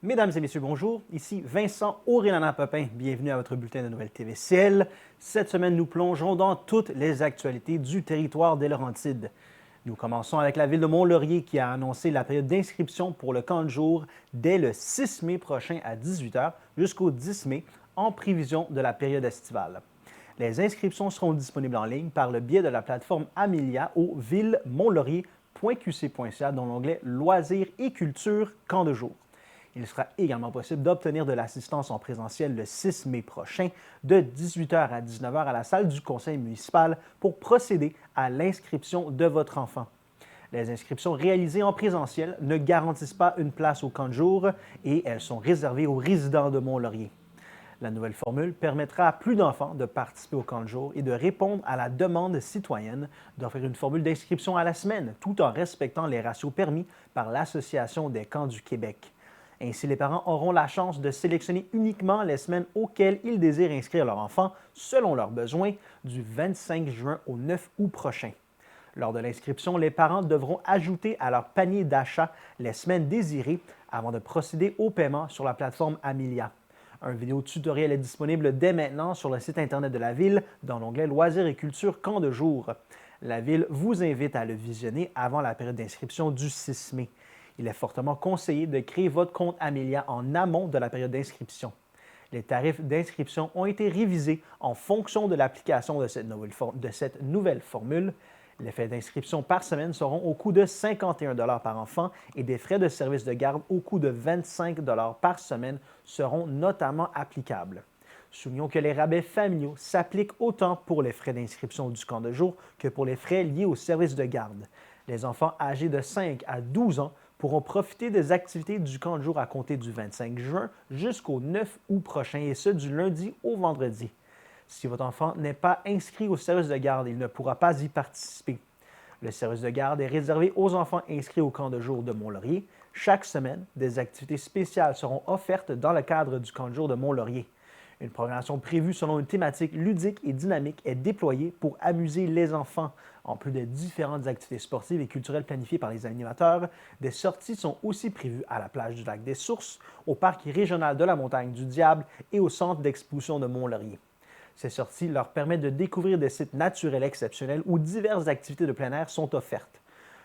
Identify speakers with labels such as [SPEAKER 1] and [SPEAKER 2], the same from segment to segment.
[SPEAKER 1] Mesdames et messieurs, bonjour. Ici Vincent Aurélana-Popin. Bienvenue à votre bulletin de nouvelles TVCL. Cette semaine, nous plongeons dans toutes les actualités du territoire des Laurentides. Nous commençons avec la ville de Mont-Laurier qui a annoncé la période d'inscription pour le camp de jour dès le 6 mai prochain à 18 h jusqu'au 10 mai en prévision de la période estivale. Les inscriptions seront disponibles en ligne par le biais de la plateforme Amelia au ville-montlaurie.qc.ca dans l'onglet Loisirs et culture camp de jour. Il sera également possible d'obtenir de l'assistance en présentiel le 6 mai prochain de 18 h à 19 h à la salle du conseil municipal pour procéder à l'inscription de votre enfant. Les inscriptions réalisées en présentiel ne garantissent pas une place au camp de jour et elles sont réservées aux résidents de Mont-Laurier. La nouvelle formule permettra à plus d'enfants de participer au camp de jour et de répondre à la demande citoyenne d'offrir une formule d'inscription à la semaine tout en respectant les ratios permis par l'Association des camps du Québec. Ainsi, les parents auront la chance de sélectionner uniquement les semaines auxquelles ils désirent inscrire leur enfant selon leurs besoins du 25 juin au 9 août prochain. Lors de l'inscription, les parents devront ajouter à leur panier d'achat les semaines désirées avant de procéder au paiement sur la plateforme Amelia. Un vidéo tutoriel est disponible dès maintenant sur le site Internet de la Ville dans l'onglet Loisirs et culture camp de jour. La Ville vous invite à le visionner avant la période d'inscription du 6 mai. Il est fortement conseillé de créer votre compte Amelia en amont de la période d'inscription. Les tarifs d'inscription ont été révisés en fonction de l'application de cette nouvelle formule. Les frais d'inscription par semaine seront au coût de 51 $ par enfant et des frais de service de garde au coût de 25 $ par semaine seront notamment applicables. Soulignons que les rabais familiaux s'appliquent autant pour les frais d'inscription du camp de jour que pour les frais liés au service de garde. Les enfants âgés de 5 à 12 ans pourront profiter des activités du camp de jour à compter du 25 juin jusqu'au 9 août prochain, et ce, du lundi au vendredi. Si votre enfant n'est pas inscrit au service de garde, il ne pourra pas y participer. Le service de garde est réservé aux enfants inscrits au camp de jour de Mont-Laurier. Chaque semaine, des activités spéciales seront offertes dans le cadre du camp de jour de Mont-Laurier. Une programmation prévue selon une thématique ludique et dynamique est déployée pour amuser les enfants. En plus des différentes activités sportives et culturelles planifiées par les animateurs, des sorties sont aussi prévues à la plage du lac des Sources, au parc régional de la Montagne du Diable et au centre d'exposition de Mont-Laurier. Ces sorties leur permettent de découvrir des sites naturels exceptionnels où diverses activités de plein air sont offertes.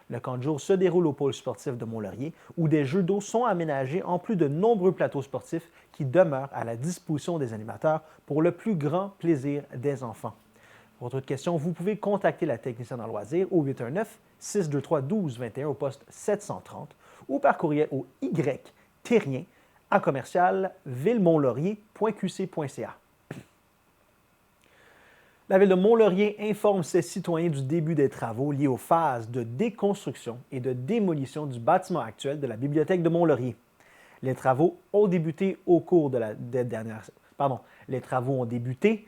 [SPEAKER 1] Le camp de jour se déroule au pôle sportif de Mont-Laurier, où des jeux d'eau sont aménagés en plus de nombreux plateaux sportifs qui demeurent à la disposition des animateurs pour le plus grand plaisir des enfants. Pour toute question, vous pouvez contacter la technicienne en loisirs au 819-623-1221 au poste 730 ou par courriel au yterrien@villemonlaurier.qc.ca. La Ville de Mont-Laurier informe ses citoyens du début des travaux liés aux phases de déconstruction et de démolition du bâtiment actuel de la Bibliothèque de Mont-Laurier. Les travaux ont débuté Les travaux ont débuté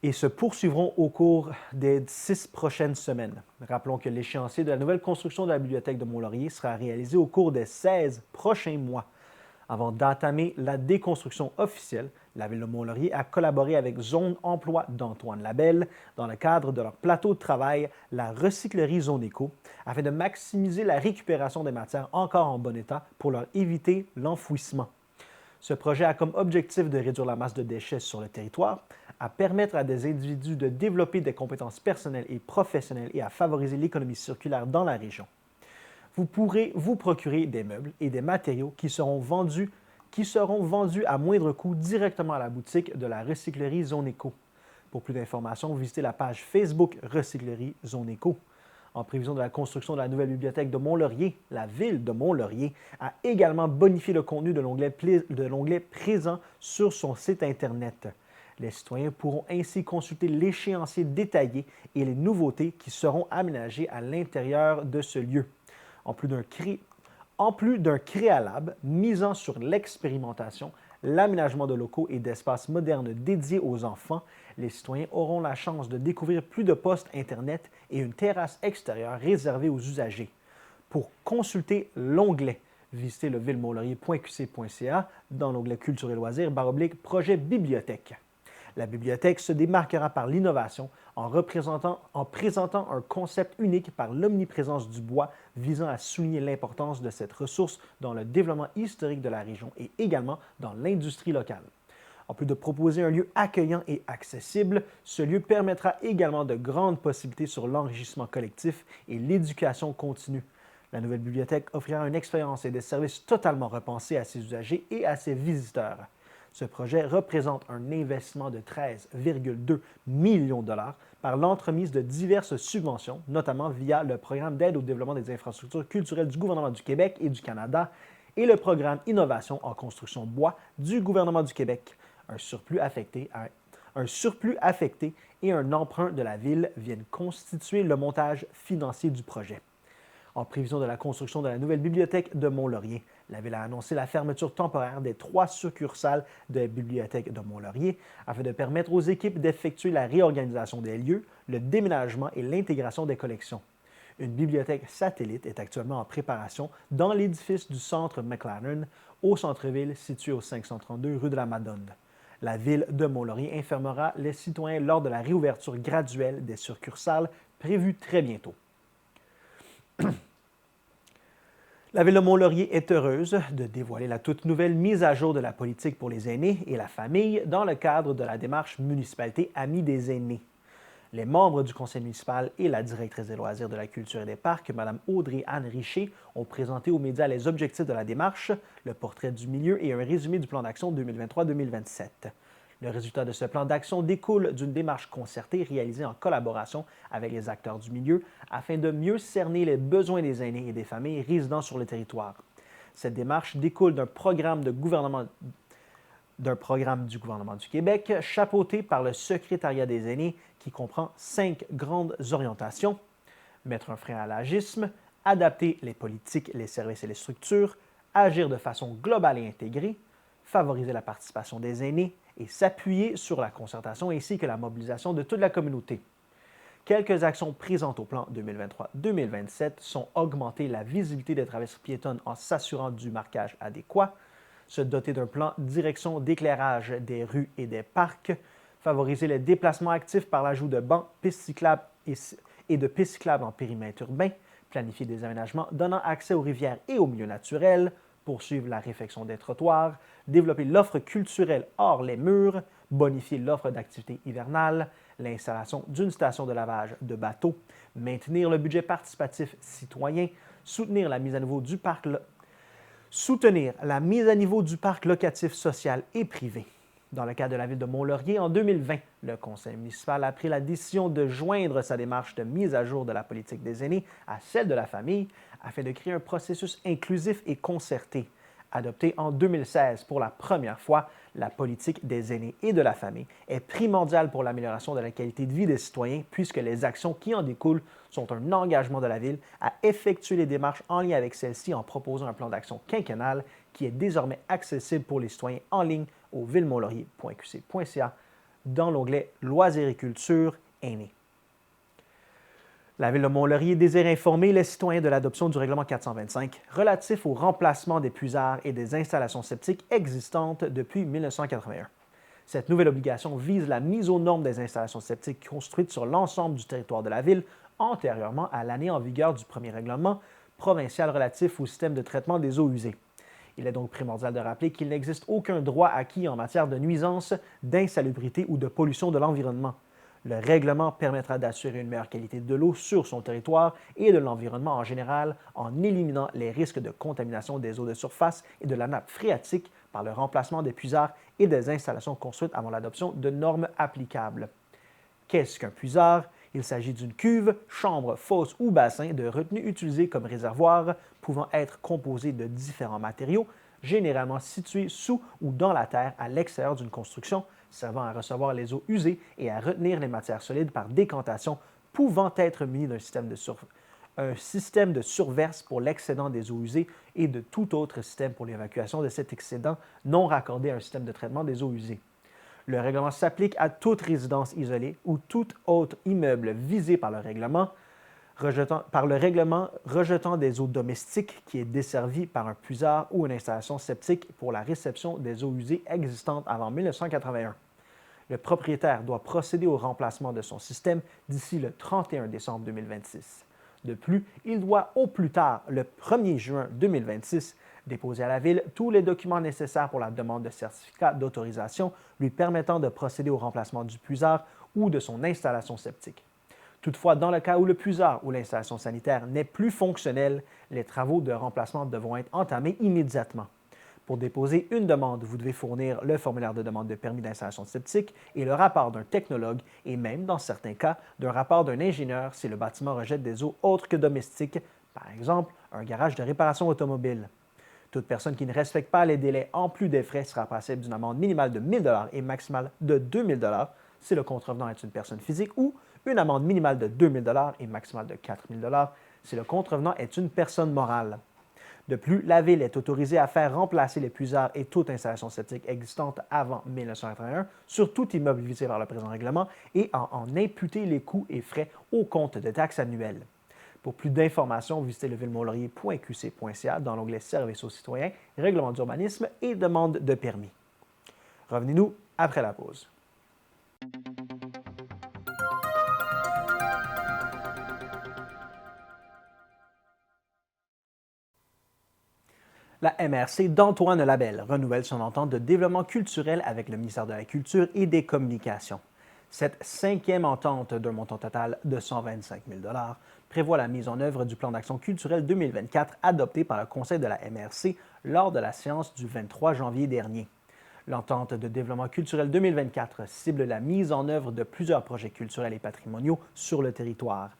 [SPEAKER 1] et se poursuivront au cours des 6 prochaines semaines. Rappelons que l'échéancier de la nouvelle construction de la Bibliothèque de Mont-Laurier sera réalisé au cours des 16 prochains mois. Avant d'entamer la déconstruction officielle, la Ville de Mont-Laurier a collaboré avec Zone Emploi d'Antoine Labelle dans le cadre de leur plateau de travail, la recyclerie Zone Éco, afin de maximiser la récupération des matières encore en bon état pour leur éviter l'enfouissement. Ce projet a comme objectif de réduire la masse de déchets sur le territoire, à permettre à des individus de développer des compétences personnelles et professionnelles et à favoriser l'économie circulaire dans la région. Vous pourrez vous procurer des meubles et des matériaux qui seront vendus à moindre coût directement à la boutique de la recyclerie Zone Éco. Pour plus d'informations, visitez la page Facebook Recyclerie Zone Éco. En prévision de la construction de la nouvelle bibliothèque de Mont-Laurier, la Ville de Mont-Laurier a également bonifié le contenu de l'onglet présent sur son site Internet. Les citoyens pourront ainsi consulter l'échéancier détaillé et les nouveautés qui seront aménagées à l'intérieur de ce lieu. En plus d'un créalab misant sur l'expérimentation, l'aménagement de locaux et d'espaces modernes dédiés aux enfants, les citoyens auront la chance de découvrir plus de postes Internet et une terrasse extérieure réservée aux usagers. Pour consulter l'onglet, visitez le ville-montlaurie.qc.ca dans l'onglet Culture et loisirs /projet bibliothèque. La bibliothèque se démarquera par l'innovation en présentant un concept unique par l'omniprésence du bois visant à souligner l'importance de cette ressource dans le développement historique de la région et également dans l'industrie locale. En plus de proposer un lieu accueillant et accessible, ce lieu permettra également de grandes possibilités sur l'enrichissement collectif et l'éducation continue. La nouvelle bibliothèque offrira une expérience et des services totalement repensés à ses usagers et à ses visiteurs. Ce projet représente un investissement de 13,2 millions de dollars par l'entremise de diverses subventions, notamment via le programme d'aide au développement des infrastructures culturelles du gouvernement du Québec et du Canada et le programme Innovation en construction bois du gouvernement du Québec. Un surplus affecté et un emprunt de la ville viennent constituer le montage financier du projet. En prévision de la construction de la nouvelle bibliothèque de Mont-Laurier, la Ville a annoncé la fermeture temporaire des 3 succursales de la bibliothèque de Mont-Laurier afin de permettre aux équipes d'effectuer la réorganisation des lieux, le déménagement et l'intégration des collections. Une bibliothèque satellite est actuellement en préparation dans l'édifice du Centre McLaren au centre-ville situé au 532 rue de la Madone. La Ville de Mont-Laurier informera les citoyens lors de la réouverture graduelle des succursales prévue très bientôt. La Ville de Mont-Laurier est heureuse de dévoiler la toute nouvelle mise à jour de la politique pour les aînés et la famille dans le cadre de la démarche Municipalité Amis des aînés. Les membres du conseil municipal et la directrice des loisirs de la culture et des parcs, Mme Audrey-Anne Richer, ont présenté aux médias les objectifs de la démarche, le portrait du milieu et un résumé du plan d'action 2023-2027. Le résultat de ce plan d'action découle d'une démarche concertée réalisée en collaboration avec les acteurs du milieu afin de mieux cerner les besoins des aînés et des familles résidant sur le territoire. Cette démarche découle d'un programme du gouvernement du Québec chapeauté par le secrétariat des aînés qui comprend 5 grandes orientations: mettre un frein à l'agisme, adapter les politiques, les services et les structures, agir de façon globale et intégrée, favoriser la participation des aînés et s'appuyer sur la concertation ainsi que la mobilisation de toute la communauté. Quelques actions présentes au plan 2023-2027 sont augmenter la visibilité des traverses piétonnes en s'assurant du marquage adéquat, se doter d'un plan direction d'éclairage des rues et des parcs, favoriser les déplacements actifs par l'ajout de bancs, pistes cyclables et de pistes cyclables en périmètre urbain, planifier des aménagements donnant accès aux rivières et aux milieux naturels, poursuivre la réfection des trottoirs, développer l'offre culturelle hors les murs, bonifier l'offre d'activités hivernales, l'installation d'une station de lavage de bateaux, maintenir le budget participatif citoyen, soutenir la mise à niveau du parc locatif social et privé. Dans le cadre de la Ville de Mont-Laurier, en 2020, le conseil municipal a pris la décision de joindre sa démarche de mise à jour de la politique des aînés à celle de la famille afin de créer un processus inclusif et concerté. Adoptée en 2016 pour la première fois, la politique des aînés et de la famille est primordiale pour l'amélioration de la qualité de vie des citoyens puisque les actions qui en découlent sont un engagement de la Ville à effectuer les démarches en lien avec celle-ci en proposant un plan d'action quinquennal qui est désormais accessible pour les citoyens en ligne au villemonlaurier.qc.ca dans l'onglet Loisirs et culture aînés. La Ville de Mont-Laurier désire informer les citoyens de l'adoption du règlement 425 relatif au remplacement des puisards et des installations septiques existantes depuis 1981. Cette nouvelle obligation vise la mise aux normes des installations septiques construites sur l'ensemble du territoire de la Ville antérieurement à l'année en vigueur du premier règlement provincial relatif au système de traitement des eaux usées. Il est donc primordial de rappeler qu'il n'existe aucun droit acquis en matière de nuisances, d'insalubrité ou de pollution de l'environnement. Le règlement permettra d'assurer une meilleure qualité de l'eau sur son territoire et de l'environnement en général en éliminant les risques de contamination des eaux de surface et de la nappe phréatique par le remplacement des puisards et des installations construites avant l'adoption de normes applicables. Qu'est-ce qu'un puisard? Il s'agit d'une cuve, chambre, fosse ou bassin de retenue utilisée comme réservoir, pouvant être composé de différents matériaux, généralement situés sous ou dans la terre à l'extérieur d'une construction, servant à recevoir les eaux usées et à retenir les matières solides par décantation, pouvant être muni d'un système de surverse pour l'excédent des eaux usées et de tout autre système pour l'évacuation de cet excédent non raccordé à un système de traitement des eaux usées. Le règlement s'applique à toute résidence isolée ou tout autre immeuble visé par le règlement rejetant des eaux domestiques qui est desservi par un puisard ou une installation septique pour la réception des eaux usées existantes avant 1981. Le propriétaire doit procéder au remplacement de son système d'ici le 31 décembre 2026. De plus, il doit au plus tard le 1er juin 2026 déposer à la Ville tous les documents nécessaires pour la demande de certificat d'autorisation lui permettant de procéder au remplacement du puisard ou de son installation septique. Toutefois, dans le cas où le puisard ou l'installation sanitaire n'est plus fonctionnelle, les travaux de remplacement devront être entamés immédiatement. Pour déposer une demande, vous devez fournir le formulaire de demande de permis d'installation septique et le rapport d'un technologue et même, dans certains cas, d'un rapport d'un ingénieur si le bâtiment rejette des eaux autres que domestiques, par exemple un garage de réparation automobile. Toute personne qui ne respecte pas les délais en plus des frais sera passible d'une amende minimale de 1 000 $ et maximale de 2 000 $ si le contrevenant est une personne physique ou une amende minimale de 2 000 $ et maximale de 4 000 $ si le contrevenant est une personne morale. De plus, la Ville est autorisée à faire remplacer les puisards et toute installation septique existante avant 1981 sur tout immeuble visé par le présent règlement et à en imputer les coûts et frais au compte de taxes annuelles. Pour plus d'informations, visitez levillemonlaurier.qc.ca dans l'onglet Services aux citoyens, Règlement d'urbanisme et demande de permis. Revenez-nous après la pause. La MRC d'Antoine Labelle renouvelle son entente de développement culturel avec le ministère de la Culture et des Communications. Cette cinquième entente d'un montant total de 125 000 $ prévoit la mise en œuvre du plan d'action culturel 2024 adopté par le Conseil de la MRC lors de la séance du 23 janvier dernier. L'entente de développement culturel 2024 cible la mise en œuvre de plusieurs projets culturels et patrimoniaux sur le territoire.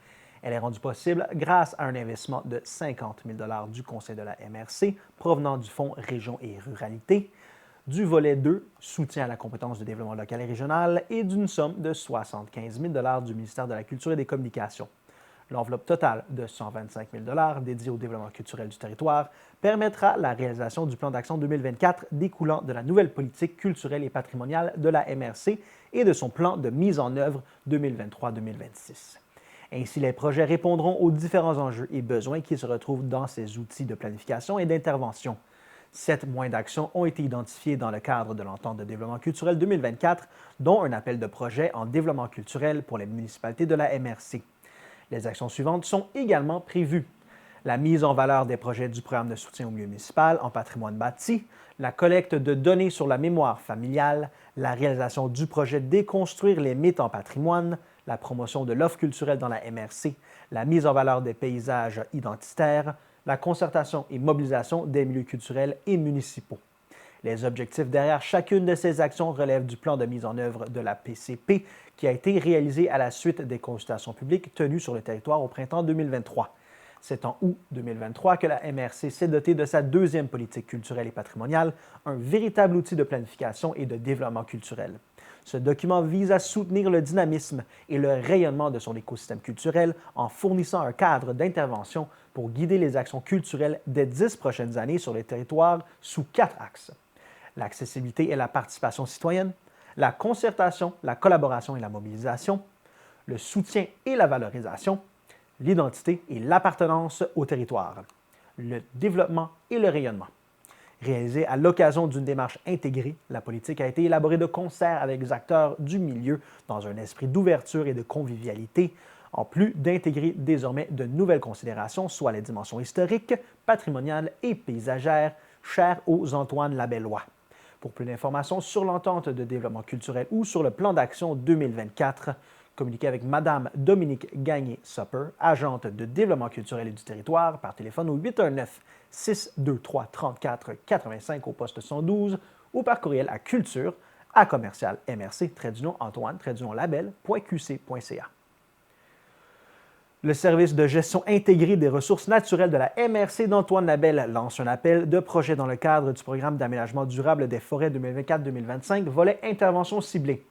[SPEAKER 1] Elle est rendue possible grâce à un investissement de 50 000 $ du Conseil de la MRC provenant du Fonds Région et Ruralité, du volet 2, soutien à la compétence de développement local et régional, et d'une somme de 75 000 $ du ministère de la Culture et des Communications. L'enveloppe totale de 125 000 $ dédiée au développement culturel du territoire permettra la réalisation du plan d'action 2024 découlant de la nouvelle politique culturelle et patrimoniale de la MRC et de son plan de mise en œuvre 2023-2026. Ainsi, les projets répondront aux différents enjeux et besoins qui se retrouvent dans ces outils de planification et d'intervention. 7 moyens d'action ont été identifiés dans le cadre de l'entente de développement culturel 2024, dont un appel de projet en développement culturel pour les municipalités de la MRC. Les actions suivantes sont également prévues. La mise en valeur des projets du programme de soutien au milieu municipal en patrimoine bâti, la collecte de données sur la mémoire familiale, la réalisation du projet Déconstruire les mythes en patrimoine, la promotion de l'offre culturelle dans la MRC, la mise en valeur des paysages identitaires, la concertation et mobilisation des milieux culturels et municipaux. Les objectifs derrière chacune de ces actions relèvent du plan de mise en œuvre de la PCP qui a été réalisé à la suite des consultations publiques tenues sur le territoire au printemps 2023. C'est en août 2023 que la MRC s'est dotée de sa deuxième politique culturelle et patrimoniale, un véritable outil de planification et de développement culturel. Ce document vise à soutenir le dynamisme et le rayonnement de son écosystème culturel en fournissant un cadre d'intervention pour guider les actions culturelles des 10 prochaines années sur les territoires sous 4 axes. L'accessibilité et la participation citoyenne, la concertation, la collaboration et la mobilisation, le soutien et la valorisation, l'identité et l'appartenance au territoire, le développement et le rayonnement. Réalisée à l'occasion d'une démarche intégrée, la politique a été élaborée de concert avec les acteurs du milieu dans un esprit d'ouverture et de convivialité, en plus d'intégrer désormais de nouvelles considérations, soit les dimensions historiques, patrimoniales et paysagères, chères aux Antoine Labellois. Pour plus d'informations sur l'entente de développement culturel ou sur le plan d'action 2024, communiquez avec Mme Dominique Gagné-Supper, agente de développement culturel et du territoire, par téléphone au 819-623-3485 au poste 112 ou par courriel à culture@mrc-antoine-label.qc.ca. Le service de gestion intégrée des ressources naturelles de la MRC d'Antoine Labelle lance un appel de projet dans le cadre du programme d'aménagement durable des forêts 2024-2025, volet intervention ciblée.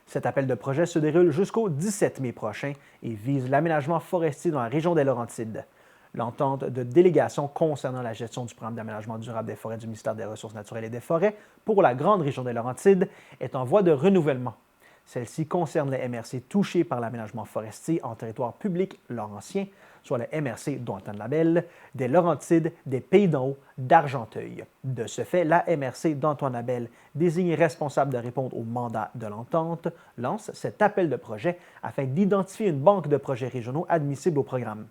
[SPEAKER 1] Cet appel de projet se déroule jusqu'au 17 mai prochain et vise l'aménagement forestier dans la région des Laurentides. L'entente de délégation concernant la gestion du programme d'aménagement durable des forêts du ministère des Ressources naturelles et des Forêts pour la grande région des Laurentides est en voie de renouvellement. Celle-ci concerne les MRC touchés par l'aménagement forestier en territoire public laurentien, soit le MRC d'Antoine-Labelle, des Laurentides, des Pays-d'en-Haut, d'Argenteuil. De ce fait, la MRC d'Antoine-Labelle, désignée responsable de répondre au mandat de l'entente, lance cet appel de projet afin d'identifier une banque de projets régionaux admissibles au programme.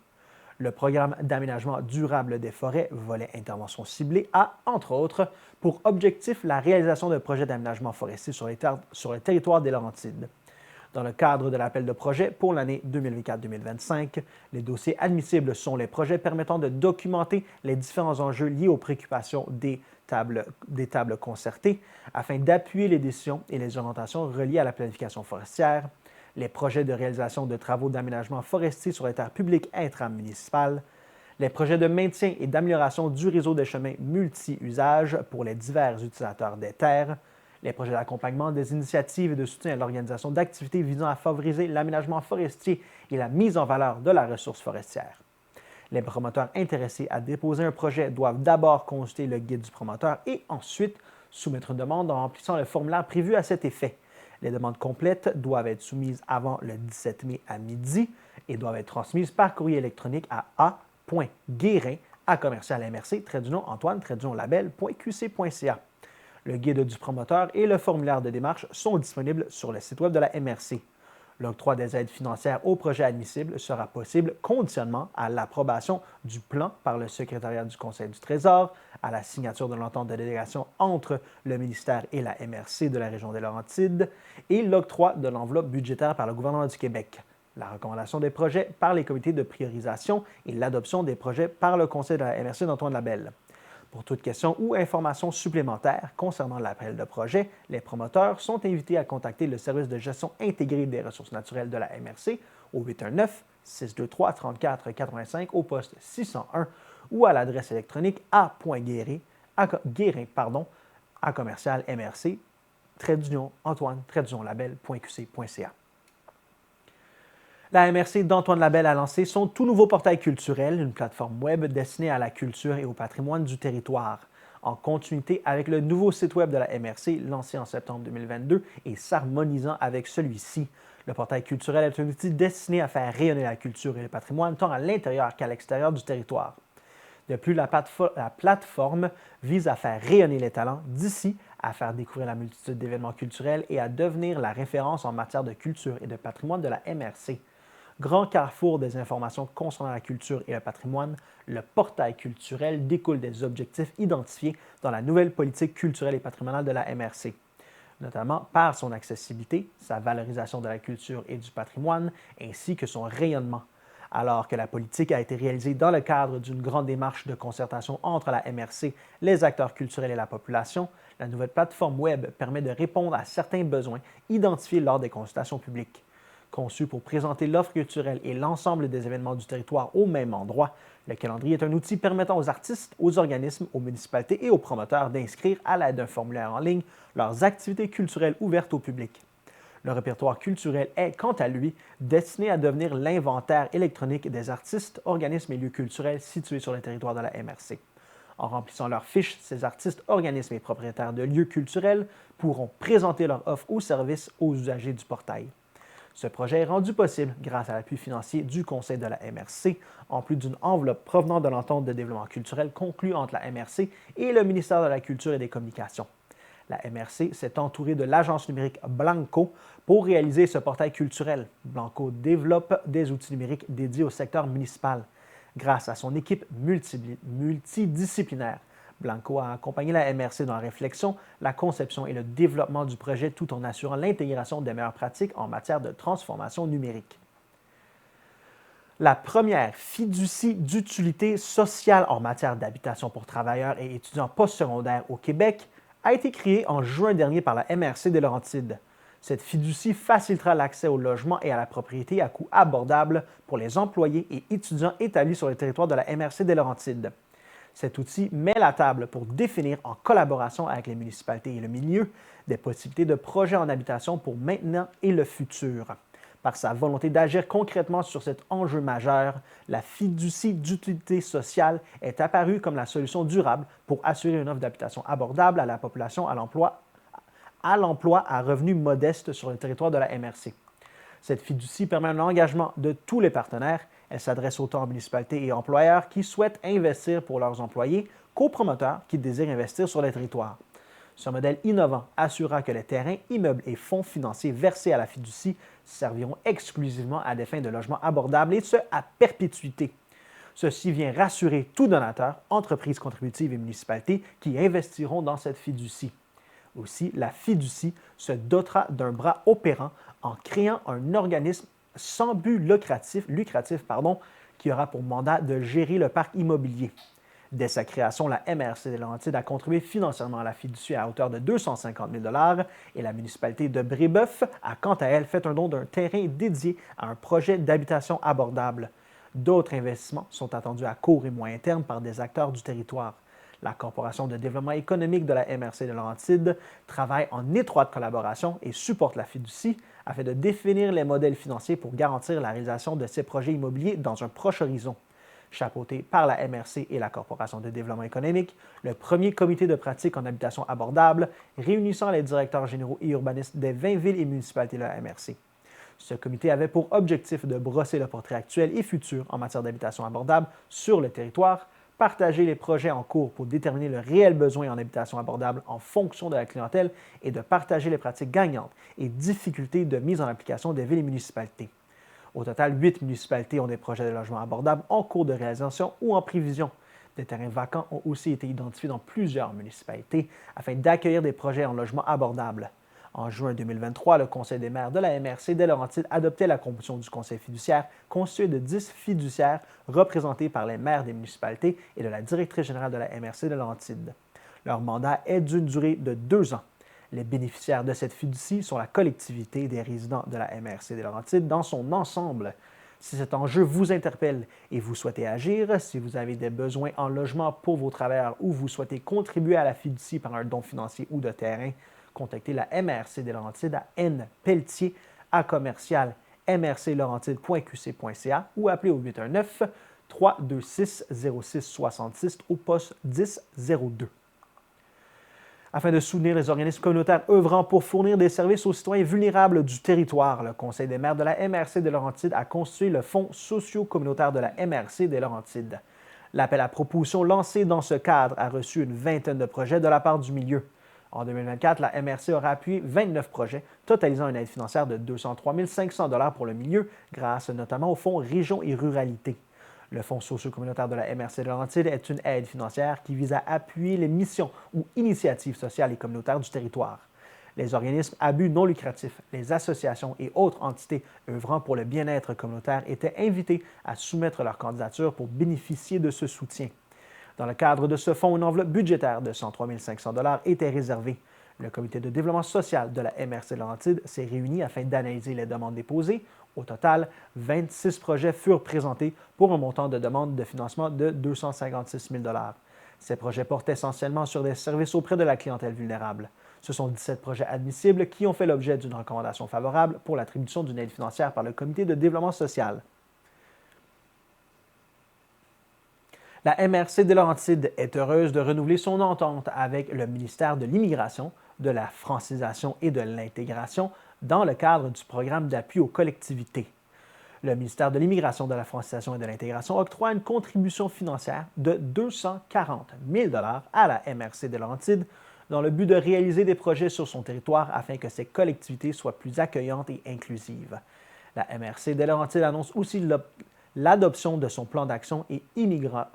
[SPEAKER 1] Le programme d'aménagement durable des forêts, volet intervention ciblée, a, entre autres, pour objectif la réalisation de projets d'aménagement forestier sur le territoire des Laurentides. Dans le cadre de l'appel de projet pour l'année 2024-2025, les dossiers admissibles sont les projets permettant de documenter les différents enjeux liés aux préoccupations des tables concertées afin d'appuyer les décisions et les orientations reliées à la planification forestière, les projets de réalisation de travaux d'aménagement forestier sur les terres publiques intramunicipales, les projets de maintien et d'amélioration du réseau des chemins multi-usages pour les divers utilisateurs des terres, les projets d'accompagnement des initiatives et de soutien à l'organisation d'activités visant à favoriser l'aménagement forestier et la mise en valeur de la ressource forestière. Les promoteurs intéressés à déposer un projet doivent d'abord consulter le guide du promoteur et ensuite soumettre une demande en remplissant le formulaire prévu à cet effet. Les demandes complètes doivent être soumises avant le 17 mai à midi et doivent être transmises par courrier électronique à a.guérin@mrc-antoine-label.qc.ca. Le guide du promoteur et le formulaire de démarche sont disponibles sur le site web de la MRC. L'octroi des aides financières aux projets admissibles sera possible conditionnement à l'approbation du plan par le secrétariat du Conseil du Trésor, à la signature de l'entente de délégation entre le ministère et la MRC de la région des Laurentides et l'octroi de l'enveloppe budgétaire par le gouvernement du Québec, la recommandation des projets par les comités de priorisation et l'adoption des projets par le Conseil de la MRC d'Antoine-Labelle. Pour toute question ou information supplémentaire concernant l'appel de projet, les promoteurs sont invités à contacter le service de gestion intégrée des ressources naturelles de la MRC au 819-623-3485 au poste 601 ou à l'adresse électronique a.guérin@mrc-antoine-label.qc.ca. La MRC d'Antoine-Labelle a lancé son tout nouveau portail culturel, une plateforme web destinée à la culture et au patrimoine du territoire, en continuité avec le nouveau site web de la MRC lancé en septembre 2022 et s'harmonisant avec celui-ci. Le portail culturel est un outil destiné à faire rayonner la culture et le patrimoine tant à l'intérieur qu'à l'extérieur du territoire. De plus, la plateforme vise à faire rayonner les talents d'ici, à faire découvrir la multitude d'événements culturels et à devenir la référence en matière de culture et de patrimoine de la MRC. Grand carrefour des informations concernant la culture et le patrimoine, le portail culturel découle des objectifs identifiés dans la nouvelle politique culturelle et patrimoniale de la MRC, notamment par son accessibilité, sa valorisation de la culture et du patrimoine, ainsi que son rayonnement. Alors que la politique a été réalisée dans le cadre d'une grande démarche de concertation entre la MRC, les acteurs culturels et la population, la nouvelle plateforme web permet de répondre à certains besoins identifiés lors des consultations publiques. Conçu pour présenter l'offre culturelle et l'ensemble des événements du territoire au même endroit, le calendrier est un outil permettant aux artistes, aux organismes, aux municipalités et aux promoteurs d'inscrire à l'aide d'un formulaire en ligne leurs activités culturelles ouvertes au public. Le répertoire culturel est, quant à lui, destiné à devenir l'inventaire électronique des artistes, organismes et lieux culturels situés sur le territoire de la MRC. En remplissant leurs fiches, ces artistes, organismes et propriétaires de lieux culturels pourront présenter leur offre ou service aux usagers du portail. Ce projet est rendu possible grâce à l'appui financier du Conseil de la MRC, en plus d'une enveloppe provenant de l'entente de développement culturel conclue entre la MRC et le ministère de la Culture et des Communications. La MRC s'est entourée de l'agence numérique Blanco pour réaliser ce portail culturel. Blanco développe des outils numériques dédiés au secteur municipal. Grâce à son équipe multidisciplinaire, Blanco a accompagné la MRC dans la réflexion, la conception et le développement du projet tout en assurant l'intégration des meilleures pratiques en matière de transformation numérique. La première fiducie d'utilité sociale en matière d'habitation pour travailleurs et étudiants postsecondaires au Québec a été créée en juin dernier par la MRC des Laurentides. Cette fiducie facilitera l'accès au logement et à la propriété à coût abordable pour les employés et étudiants établis sur le territoire de la MRC des Laurentides. Cet outil met la table pour définir, en collaboration avec les municipalités et le milieu, des possibilités de projets en habitation pour maintenant et le futur. Par sa volonté d'agir concrètement sur cet enjeu majeur, la fiducie d'utilité sociale est apparue comme la solution durable pour assurer une offre d'habitation abordable à la population à l'emploi à revenus modestes sur le territoire de la MRC. Cette fiducie permet un engagement de tous les partenaires Elle s'adresse autant aux municipalités et employeurs qui souhaitent investir pour leurs employés qu'aux promoteurs qui désirent investir sur les territoires. Ce modèle innovant assurera que les terrains, immeubles et fonds financiers versés à la fiducie serviront exclusivement à des fins de logement abordables et ce, à perpétuité. Ceci vient rassurer tout donateur, entreprises contributives et municipalités qui investiront dans cette fiducie. Aussi, la fiducie se dotera d'un bras opérant en créant un organisme sans but lucratif qui aura pour mandat de gérer le parc immobilier. Dès sa création, la MRC des Laurentides a contribué financièrement à la fiducie à hauteur de 250 000 et la municipalité de Brébeuf a quant à elle fait un don d'un terrain dédié à un projet d'habitation abordable. D'autres investissements sont attendus à court et moyen terme par des acteurs du territoire. La Corporation de développement économique de la MRC de Laurentides travaille en étroite collaboration et supporte la fiducie afin de définir les modèles financiers pour garantir la réalisation de ces projets immobiliers dans un proche horizon. Chapeauté par la MRC et la Corporation de développement économique, le premier comité de pratique en habitation abordable réunissant les directeurs généraux et urbanistes des 20 villes et municipalités de la MRC. Ce comité avait pour objectif de brosser le portrait actuel et futur en matière d'habitation abordable sur le territoire, partager les projets en cours pour déterminer le réel besoin en habitation abordable en fonction de la clientèle et de partager les pratiques gagnantes et difficultés de mise en application des villes et municipalités. Au total, 8 municipalités ont des projets de logement abordables en cours de réalisation ou en prévision. Des terrains vacants ont aussi été identifiés dans plusieurs municipalités afin d'accueillir des projets en logement abordable. En juin 2023, le Conseil des maires de la MRC des Laurentides adoptait la composition du conseil fiduciaire constitué de 10 fiduciaires représentés par les maires des municipalités et de la directrice générale de la MRC de Laurentides. Leur mandat est d'une durée de 2 ans. Les bénéficiaires de cette fiducie sont la collectivité des résidents de la MRC des Laurentides dans son ensemble. Si cet enjeu vous interpelle et vous souhaitez agir, si vous avez des besoins en logement pour vos travailleurs ou vous souhaitez contribuer à la fiducie par un don financier ou de terrain, contactez la MRC des Laurentides à npelletier@mrclaurentides.qc.ca ou appelez au 819-326-0666 au poste 1002. Afin de soutenir les organismes communautaires œuvrant pour fournir des services aux citoyens vulnérables du territoire, le Conseil des maires de la MRC des Laurentides a constitué le Fonds socio-communautaire de la MRC des Laurentides. L'appel à proposition lancé dans ce cadre a reçu une vingtaine de projets de la part du milieu. En 2024, la MRC aura appuyé 29 projets, totalisant une aide financière de 203 500 $ pour le milieu, grâce notamment au Fonds Région et Ruralité. Le Fonds socio-communautaire de la MRC de Laurentides est une aide financière qui vise à appuyer les missions ou initiatives sociales et communautaires du territoire. Les organismes à but non lucratif, les associations et autres entités œuvrant pour le bien-être communautaire étaient invités à soumettre leur candidature pour bénéficier de ce soutien. Dans le cadre de ce fonds, une enveloppe budgétaire de 103 500 $ était réservée. Le comité de développement social de la MRC Laurentides s'est réuni afin d'analyser les demandes déposées. Au total, 26 projets furent présentés pour un montant de demande de financement de 256 000 $. Ces projets portent essentiellement sur des services auprès de la clientèle vulnérable. Ce sont 17 projets admissibles qui ont fait l'objet d'une recommandation favorable pour l'attribution d'une aide financière par le comité de développement social. La MRC des Laurentides est heureuse de renouveler son entente avec le ministère de l'Immigration, de la francisation et de l'intégration dans le cadre du programme d'appui aux collectivités. Le ministère de l'Immigration, de la francisation et de l'intégration octroie une contribution financière de 240 000 $ à la MRC des Laurentides dans le but de réaliser des projets sur son territoire afin que ces collectivités soient plus accueillantes et inclusives. La MRC des Laurentides annonce aussi l'adoption de son plan d'action et immigrant.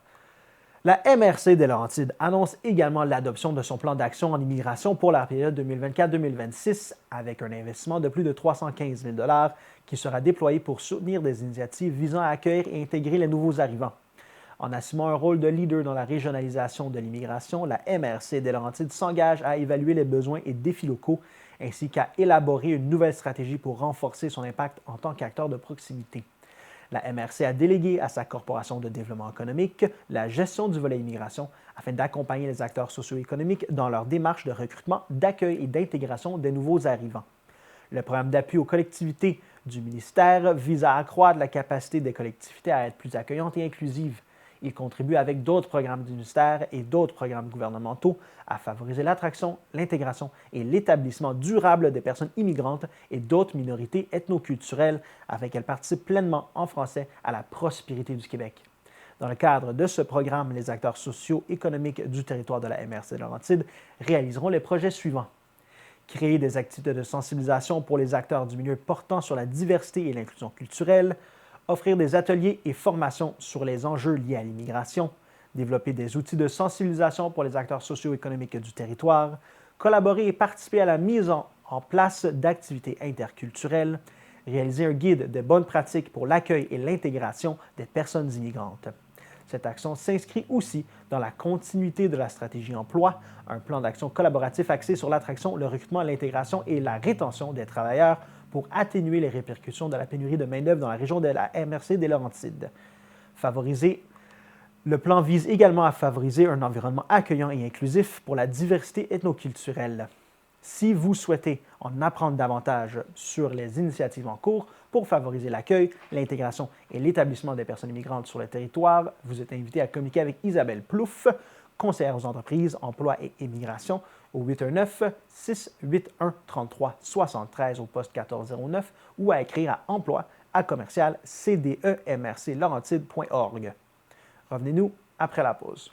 [SPEAKER 1] La MRC des Laurentides annonce également l'adoption de son plan d'action en immigration pour la période 2024-2026 avec un investissement de plus de 315 000 $ qui sera déployé pour soutenir des initiatives visant à accueillir et intégrer les nouveaux arrivants. En assumant un rôle de leader dans la régionalisation de l'immigration, la MRC des Laurentides s'engage à évaluer les besoins et défis locaux ainsi qu'à élaborer une nouvelle stratégie pour renforcer son impact en tant qu'acteur de proximité. La MRC a délégué à sa Corporation de développement économique la gestion du volet immigration afin d'accompagner les acteurs socio-économiques dans leur démarche de recrutement, d'accueil et d'intégration des nouveaux arrivants. Le programme d'appui aux collectivités du ministère vise à accroître la capacité des collectivités à être plus accueillantes et inclusives. Il contribue avec d'autres programmes du ministère et d'autres programmes gouvernementaux à favoriser l'attraction, l'intégration et l'établissement durable des personnes immigrantes et d'autres minorités ethnoculturelles afin qu'elles participent pleinement en français à la prospérité du Québec. Dans le cadre de ce programme, les acteurs socio-économiques du territoire de la MRC de Laurentides réaliseront les projets suivants. Créer des activités de sensibilisation pour les acteurs du milieu portant sur la diversité et l'inclusion culturelle, offrir des ateliers et formations sur les enjeux liés à l'immigration, développer des outils de sensibilisation pour les acteurs socio-économiques du territoire, collaborer et participer à la mise en place d'activités interculturelles, réaliser un guide de bonnes pratiques pour l'accueil et l'intégration des personnes immigrantes. Cette action s'inscrit aussi dans la continuité de la stratégie emploi, un plan d'action collaboratif axé sur l'attraction, le recrutement, l'intégration et la rétention des travailleurs pour atténuer les répercussions de la pénurie de main-d'œuvre dans la région de la MRC des Laurentides. Le plan vise également à favoriser un environnement accueillant et inclusif pour la diversité ethnoculturelle. Si vous souhaitez en apprendre davantage sur les initiatives en cours pour favoriser l'accueil, l'intégration et l'établissement des personnes immigrantes sur le territoire, vous êtes invité à communiquer avec Isabelle Plouffe, conseillère aux entreprises, emploi et immigration, au 819-681-3373 au poste 1409 ou à écrire à emploi@cdemrclaurentide.org. Revenez-nous après la pause.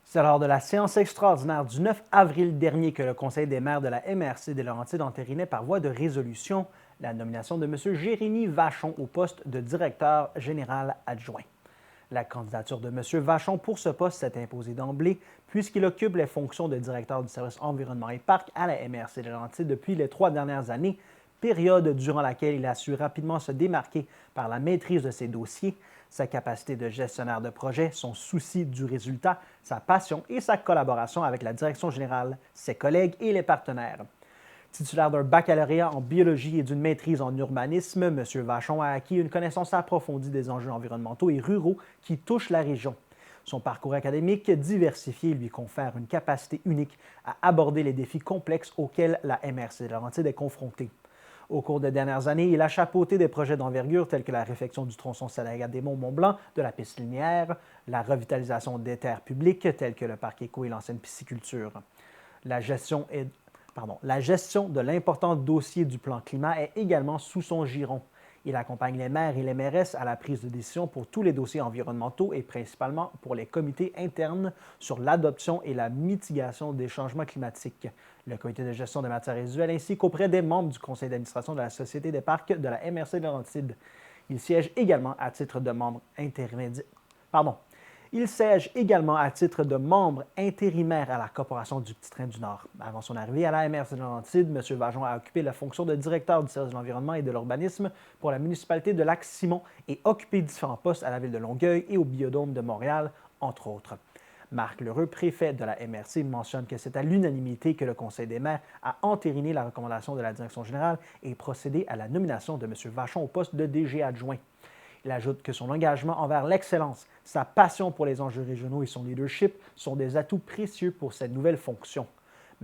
[SPEAKER 1] C'est lors de la séance extraordinaire du 9 avril dernier que le Conseil des maires de la MRC des Laurentides entérinait par voie de résolution la nomination de M. Jérémy Vachon au poste de directeur général adjoint. La candidature de M. Vachon pour ce poste s'est imposée d'emblée puisqu'il occupe les fonctions de directeur du service environnement et parc à la MRC des Laurentides depuis les 3 dernières années, période durant laquelle il a su rapidement se démarquer par la maîtrise de ses dossiers, sa capacité de gestionnaire de projet, son souci du résultat, sa passion et sa collaboration avec la direction générale, ses collègues et les partenaires. Titulaire d'un baccalauréat en biologie et d'une maîtrise en urbanisme, M. Vachon a acquis une connaissance approfondie des enjeux environnementaux et ruraux qui touchent la région. Son parcours académique diversifié lui confère une capacité unique à aborder les défis complexes auxquels la MRC de Laurentides est confrontée. Au cours des dernières années, il a chapeauté des projets d'envergure tels que la réfection du tronçon Salaga-des-Monts-Mont-Blanc, de la piste linéaire, la revitalisation des terres publiques telles que le parc éco et l'ancienne pisciculture. La gestion de l'important dossier du plan climat est également sous son giron. Il accompagne les maires et les mairesses à la prise de décision pour tous les dossiers environnementaux et principalement pour les comités internes sur l'adoption et la mitigation des changements climatiques, le comité de gestion des matières résiduelles ainsi qu'auprès des membres du conseil d'administration de la Société des parcs de la MRC de Laurentides. Il siège également à titre de membre intérimaire à la Corporation du Petit-Train du Nord. Avant son arrivée à la MRC de Laurentides, M. Vachon a occupé la fonction de directeur du service de l'environnement et de l'urbanisme pour la municipalité de Lac-Simon et occupé différents postes à la ville de Longueuil et au Biodôme de Montréal, entre autres. Marc Lheureux, préfet de la MRC, mentionne que c'est à l'unanimité que le Conseil des maires a entériné la recommandation de la direction générale et procédé à la nomination de M. Vachon au poste de DG adjoint. Il ajoute que son engagement envers l'excellence, sa passion pour les enjeux régionaux et son leadership sont des atouts précieux pour cette nouvelle fonction.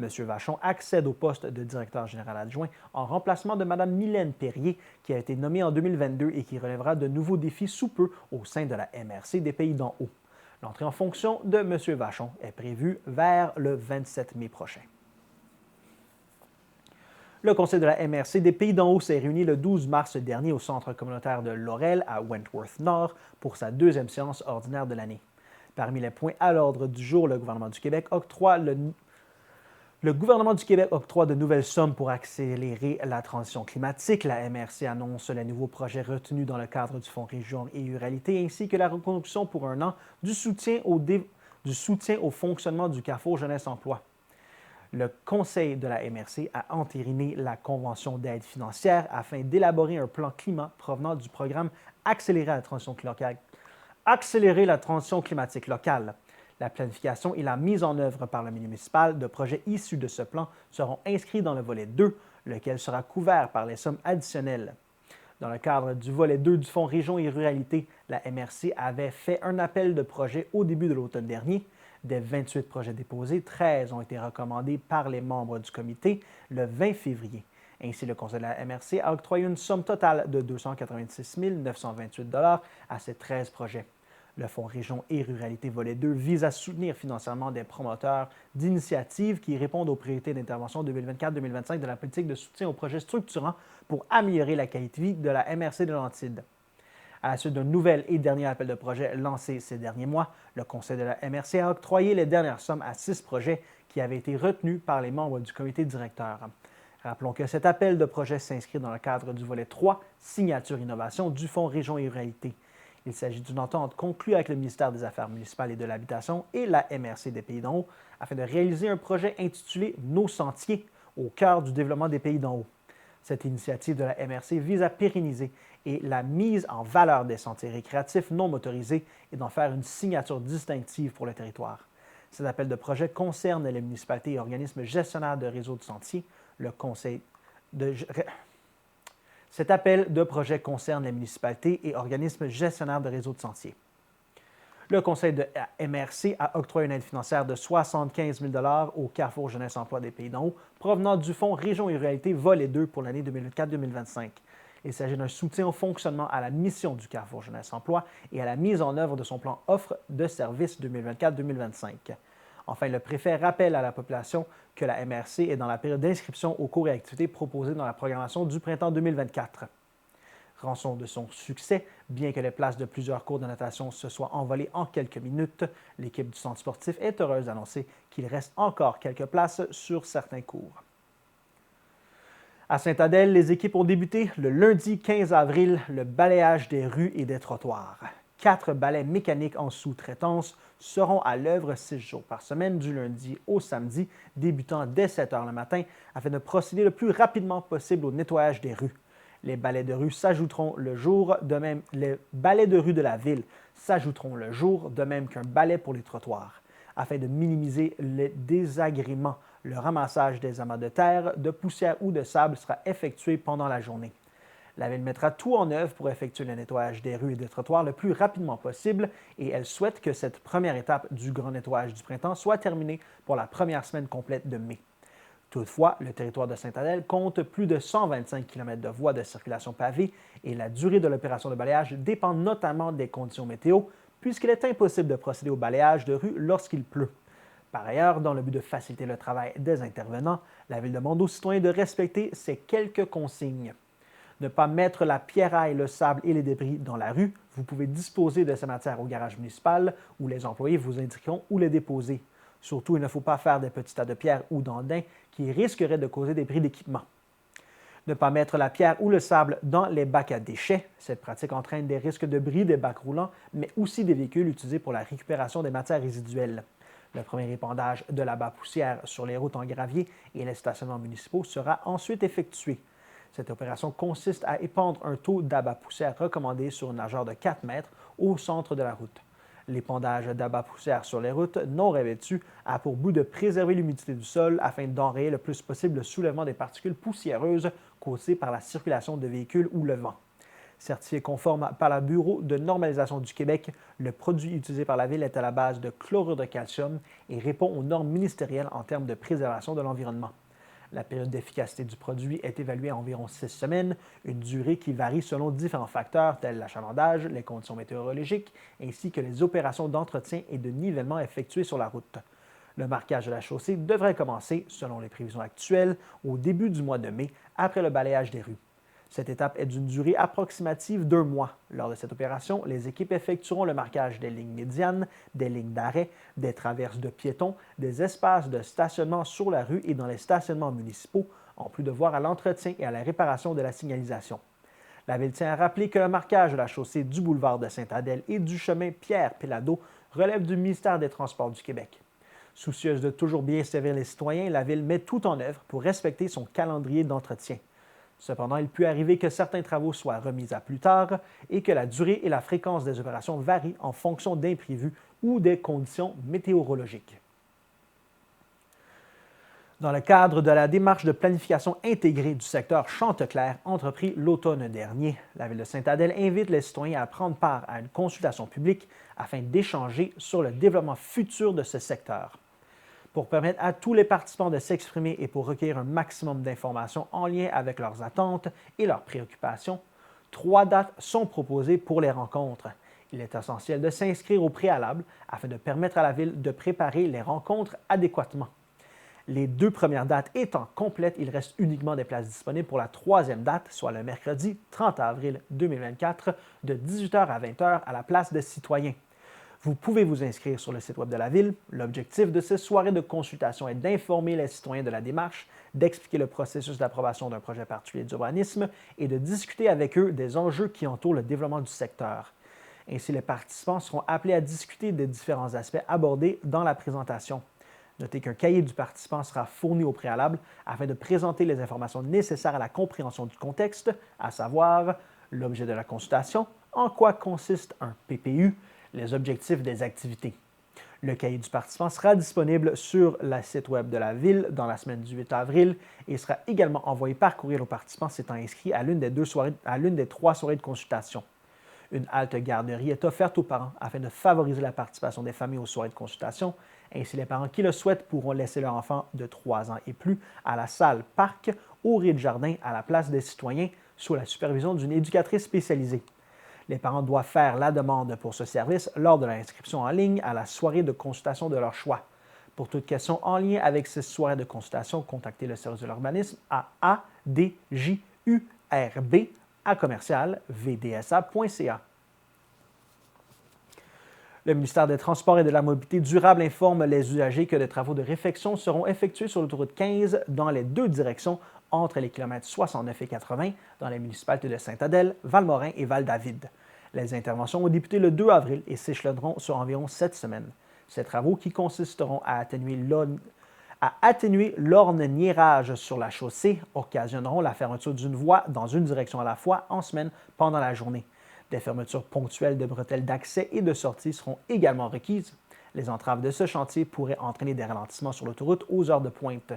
[SPEAKER 1] M. Vachon accède au poste de directeur général adjoint en remplacement de Mme Mylène Perrier, qui a été nommée en 2022 et qui relèvera de nouveaux défis sous peu au sein de la MRC des Pays d'en haut. L'entrée en fonction de M. Vachon est prévue vers le 27 mai prochain. Le conseil de la MRC des Pays d'en haut s'est réuni le 12 mars dernier au centre communautaire de Laurel à Wentworth Nord pour sa deuxième séance ordinaire de l'année. Parmi les points à l'ordre du jour, le gouvernement du Québec octroie de nouvelles sommes pour accélérer la transition climatique. La MRC annonce les nouveaux projets retenus dans le cadre du Fonds Région et Ruralité, ainsi que la reconduction pour un an du soutien au fonctionnement du Carrefour Jeunesse Emploi. Le Conseil de la MRC a entériné la Convention d'aide financière afin d'élaborer un plan climat provenant du programme Accélérer la transition climatique locale. La planification et la mise en œuvre par le milieu municipal de projets issus de ce plan seront inscrits dans le volet 2, lequel sera couvert par les sommes additionnelles. Dans le cadre du volet 2 du Fonds Région et Ruralité, la MRC avait fait un appel de projet au début de l'automne dernier. Des 28 projets déposés, 13 ont été recommandés par les membres du comité le 20 février. Ainsi, le Conseil de la MRC a octroyé une somme totale de 286 928 à ces 13 projets. Le Fonds Région et Ruralité Volet 2 vise à soutenir financièrement des promoteurs d'initiatives qui répondent aux priorités d'intervention 2024-2025 de la politique de soutien aux projets structurants pour améliorer la qualité de vie de la MRC de Laurentides. À la suite d'un nouvel et dernier appel de projet lancé ces derniers mois, le Conseil de la MRC a octroyé les dernières sommes à 6 projets qui avaient été retenus par les membres du comité directeur. Rappelons que cet appel de projet s'inscrit dans le cadre du volet 3, Signature Innovation du Fonds Région et Ruralité. Il s'agit d'une entente conclue avec le ministère des Affaires municipales et de l'Habitation et la MRC des Pays d'en Haut afin de réaliser un projet intitulé Nos sentiers au cœur du développement des Pays d'en Haut. Cette initiative de la MRC vise à pérenniser et la mise en valeur des sentiers récréatifs non motorisés et d'en faire une signature distinctive pour le territoire. Cet appel de projet concerne les municipalités et organismes gestionnaires de réseaux de sentiers. Cet appel de projet concerne les municipalités et organismes gestionnaires de réseaux de sentiers. Le Conseil de la MRC a octroyé une aide financière de 75 000 au Carrefour Jeunesse Emploi des Pays d'en Haut, provenant du Fonds Région et Ruralité Volet 2 pour l'année 2024-2025. Il s'agit d'un soutien au fonctionnement à la mission du Carrefour Jeunesse Emploi et à la mise en œuvre de son plan offre de services 2024-2025. Enfin, le préfet rappelle à la population que la MRC est dans la période d'inscription aux cours et activités proposées dans la programmation du printemps 2024. Rançon de son succès, bien que les places de plusieurs cours de natation se soient envolées en quelques minutes, l'équipe du centre sportif est heureuse d'annoncer qu'il reste encore quelques places sur certains cours. À Sainte-Adèle, les équipes ont débuté le lundi 15 avril le balayage des rues et des trottoirs. 4 balais mécaniques en sous-traitance seront à l'œuvre 6 jours par semaine, du lundi au samedi, débutant dès 7 heures le matin, afin de procéder le plus rapidement possible au nettoyage des rues. Les balais de rue s'ajouteront le jour, de même les balais de rue de la ville s'ajouteront le jour, de même qu'un balai pour les trottoirs. Afin de minimiser les désagréments, le ramassage des amas de terre, de poussière ou de sable sera effectué pendant la journée. La Ville mettra tout en œuvre pour effectuer le nettoyage des rues et des trottoirs le plus rapidement possible et elle souhaite que cette première étape du grand nettoyage du printemps soit terminée pour la première semaine complète de mai. Toutefois, le territoire de Sainte-Adèle compte plus de 125 km de voies de circulation pavées et la durée de l'opération de balayage dépend notamment des conditions météo, puisqu'il est impossible de procéder au balayage de rue lorsqu'il pleut. Par ailleurs, dans le but de faciliter le travail des intervenants, la Ville demande aux citoyens de respecter ces quelques consignes. Ne pas mettre la pierraille, le sable et les débris dans la rue. Vous pouvez disposer de ces matières au garage municipal où les employés vous indiqueront où les déposer. Surtout, il ne faut pas faire des petits tas de pierres ou d'andins qui risqueraient de causer des bris d'équipement. Ne pas mettre la pierre ou le sable dans les bacs à déchets. Cette pratique entraîne des risques de bris des bacs roulants, mais aussi des véhicules utilisés pour la récupération des matières résiduelles. Le premier épandage de l'abat poussière sur les routes en gravier et les stationnements municipaux sera ensuite effectué. Cette opération consiste à épandre un taux d'abat poussière recommandé sur une largeur de 4 mètres au centre de la route. L'épandage d'abat poussière sur les routes non revêtues a pour but de préserver l'humidité du sol afin d'enrayer le plus possible le soulèvement des particules poussiéreuses causées par la circulation de véhicules ou le vent. Certifié conforme par le Bureau de normalisation du Québec, le produit utilisé par la Ville est à la base de chlorure de calcium et répond aux normes ministérielles en termes de préservation de l'environnement. La période d'efficacité du produit est évaluée à environ 6 semaines, une durée qui varie selon différents facteurs tels l'achalandage, les conditions météorologiques, ainsi que les opérations d'entretien et de nivellement effectuées sur la route. Le marquage de la chaussée devrait commencer, selon les prévisions actuelles, au début du mois de mai, après le balayage des rues. Cette étape est d'une durée approximative d'1 mois. Lors de cette opération, les équipes effectueront le marquage des lignes médianes, des lignes d'arrêt, des traverses de piétons, des espaces de stationnement sur la rue et dans les stationnements municipaux, en plus de voir à l'entretien et à la réparation de la signalisation. La Ville tient à rappeler que le marquage de la chaussée du boulevard de Sainte-Adèle et du chemin Pierre-Péladeau relève du ministère des Transports du Québec. Soucieuse de toujours bien servir les citoyens, la Ville met tout en œuvre pour respecter son calendrier d'entretien. Cependant, il peut arriver que certains travaux soient remis à plus tard et que la durée et la fréquence des opérations varient en fonction d'imprévus ou des conditions météorologiques. Dans le cadre de la démarche de planification intégrée du secteur Chanteclair, entrepris l'automne dernier, la Ville de Sainte-Adèle invite les citoyens à prendre part à une consultation publique afin d'échanger sur le développement futur de ce secteur. Pour permettre à tous les participants de s'exprimer et pour recueillir un maximum d'informations en lien avec leurs attentes et leurs préoccupations, 3 dates sont proposées pour les rencontres. Il est essentiel de s'inscrire au préalable afin de permettre à la Ville de préparer les rencontres adéquatement. Les 2 premières dates étant complètes, il reste uniquement des places disponibles pour la 3e date, soit le mercredi 30 avril 2024, de 18h à 20h à la place des citoyens. Vous pouvez vous inscrire sur le site web de la Ville. L'objectif de ces soirées de consultation est d'informer les citoyens de la démarche, d'expliquer le processus d'approbation d'un projet particulier d'urbanisme et de discuter avec eux des enjeux qui entourent le développement du secteur. Ainsi, les participants seront appelés à discuter des différents aspects abordés dans la présentation. Notez qu'un cahier du participant sera fourni au préalable afin de présenter les informations nécessaires à la compréhension du contexte, à savoir l'objet de la consultation, en quoi consiste un PPU, les objectifs des activités. Le cahier du participant sera disponible sur le site web de la Ville dans la semaine du 8 avril et sera également envoyé par courriel aux participants s'étant inscrits à l'une des 3 soirées de consultation. Une halte garderie est offerte aux parents afin de favoriser la participation des familles aux soirées de consultation. Ainsi, les parents qui le souhaitent pourront laisser leur enfant de 3 ans et plus à la salle parc au rez-de-jardin à la place des citoyens sous la supervision d'une éducatrice spécialisée. Les parents doivent faire la demande pour ce service lors de l'inscription en ligne à la soirée de consultation de leur choix. Pour toute question en lien avec ces soirées de consultation, contactez le service de l'urbanisme à adjurb@vdsa.ca. Le ministère des Transports et de la Mobilité durable informe les usagers que des travaux de réfection seront effectués sur l'autoroute 15 dans les 2 directions entre les kilomètres 69 et 80 dans les municipalités de Sainte-Adèle, Valmorin et Val-David. Les interventions ont débuté le 2 avril et s'échelonneront sur environ 7 semaines. Ces travaux, qui consisteront à atténuer l'orniérage sur la chaussée, occasionneront la fermeture d'une voie dans une direction à la fois en semaine pendant la journée. Des fermetures ponctuelles de bretelles d'accès et de sortie seront également requises. Les entraves de ce chantier pourraient entraîner des ralentissements sur l'autoroute aux heures de pointe.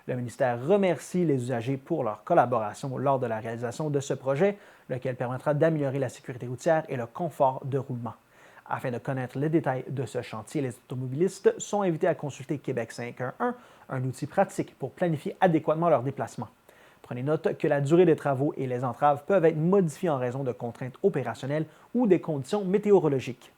[SPEAKER 1] Le ministère remercie les usagers pour leur collaboration lors de la réalisation de ce projet, lequel permettra d'améliorer la sécurité routière et le confort de roulement. Afin de connaître les détails de ce chantier, les automobilistes sont invités à consulter Québec 511, un outil pratique pour planifier adéquatement leur déplacement. Prenez note que la durée des travaux et les entraves peuvent être modifiées en raison de contraintes opérationnelles ou des conditions météorologiques.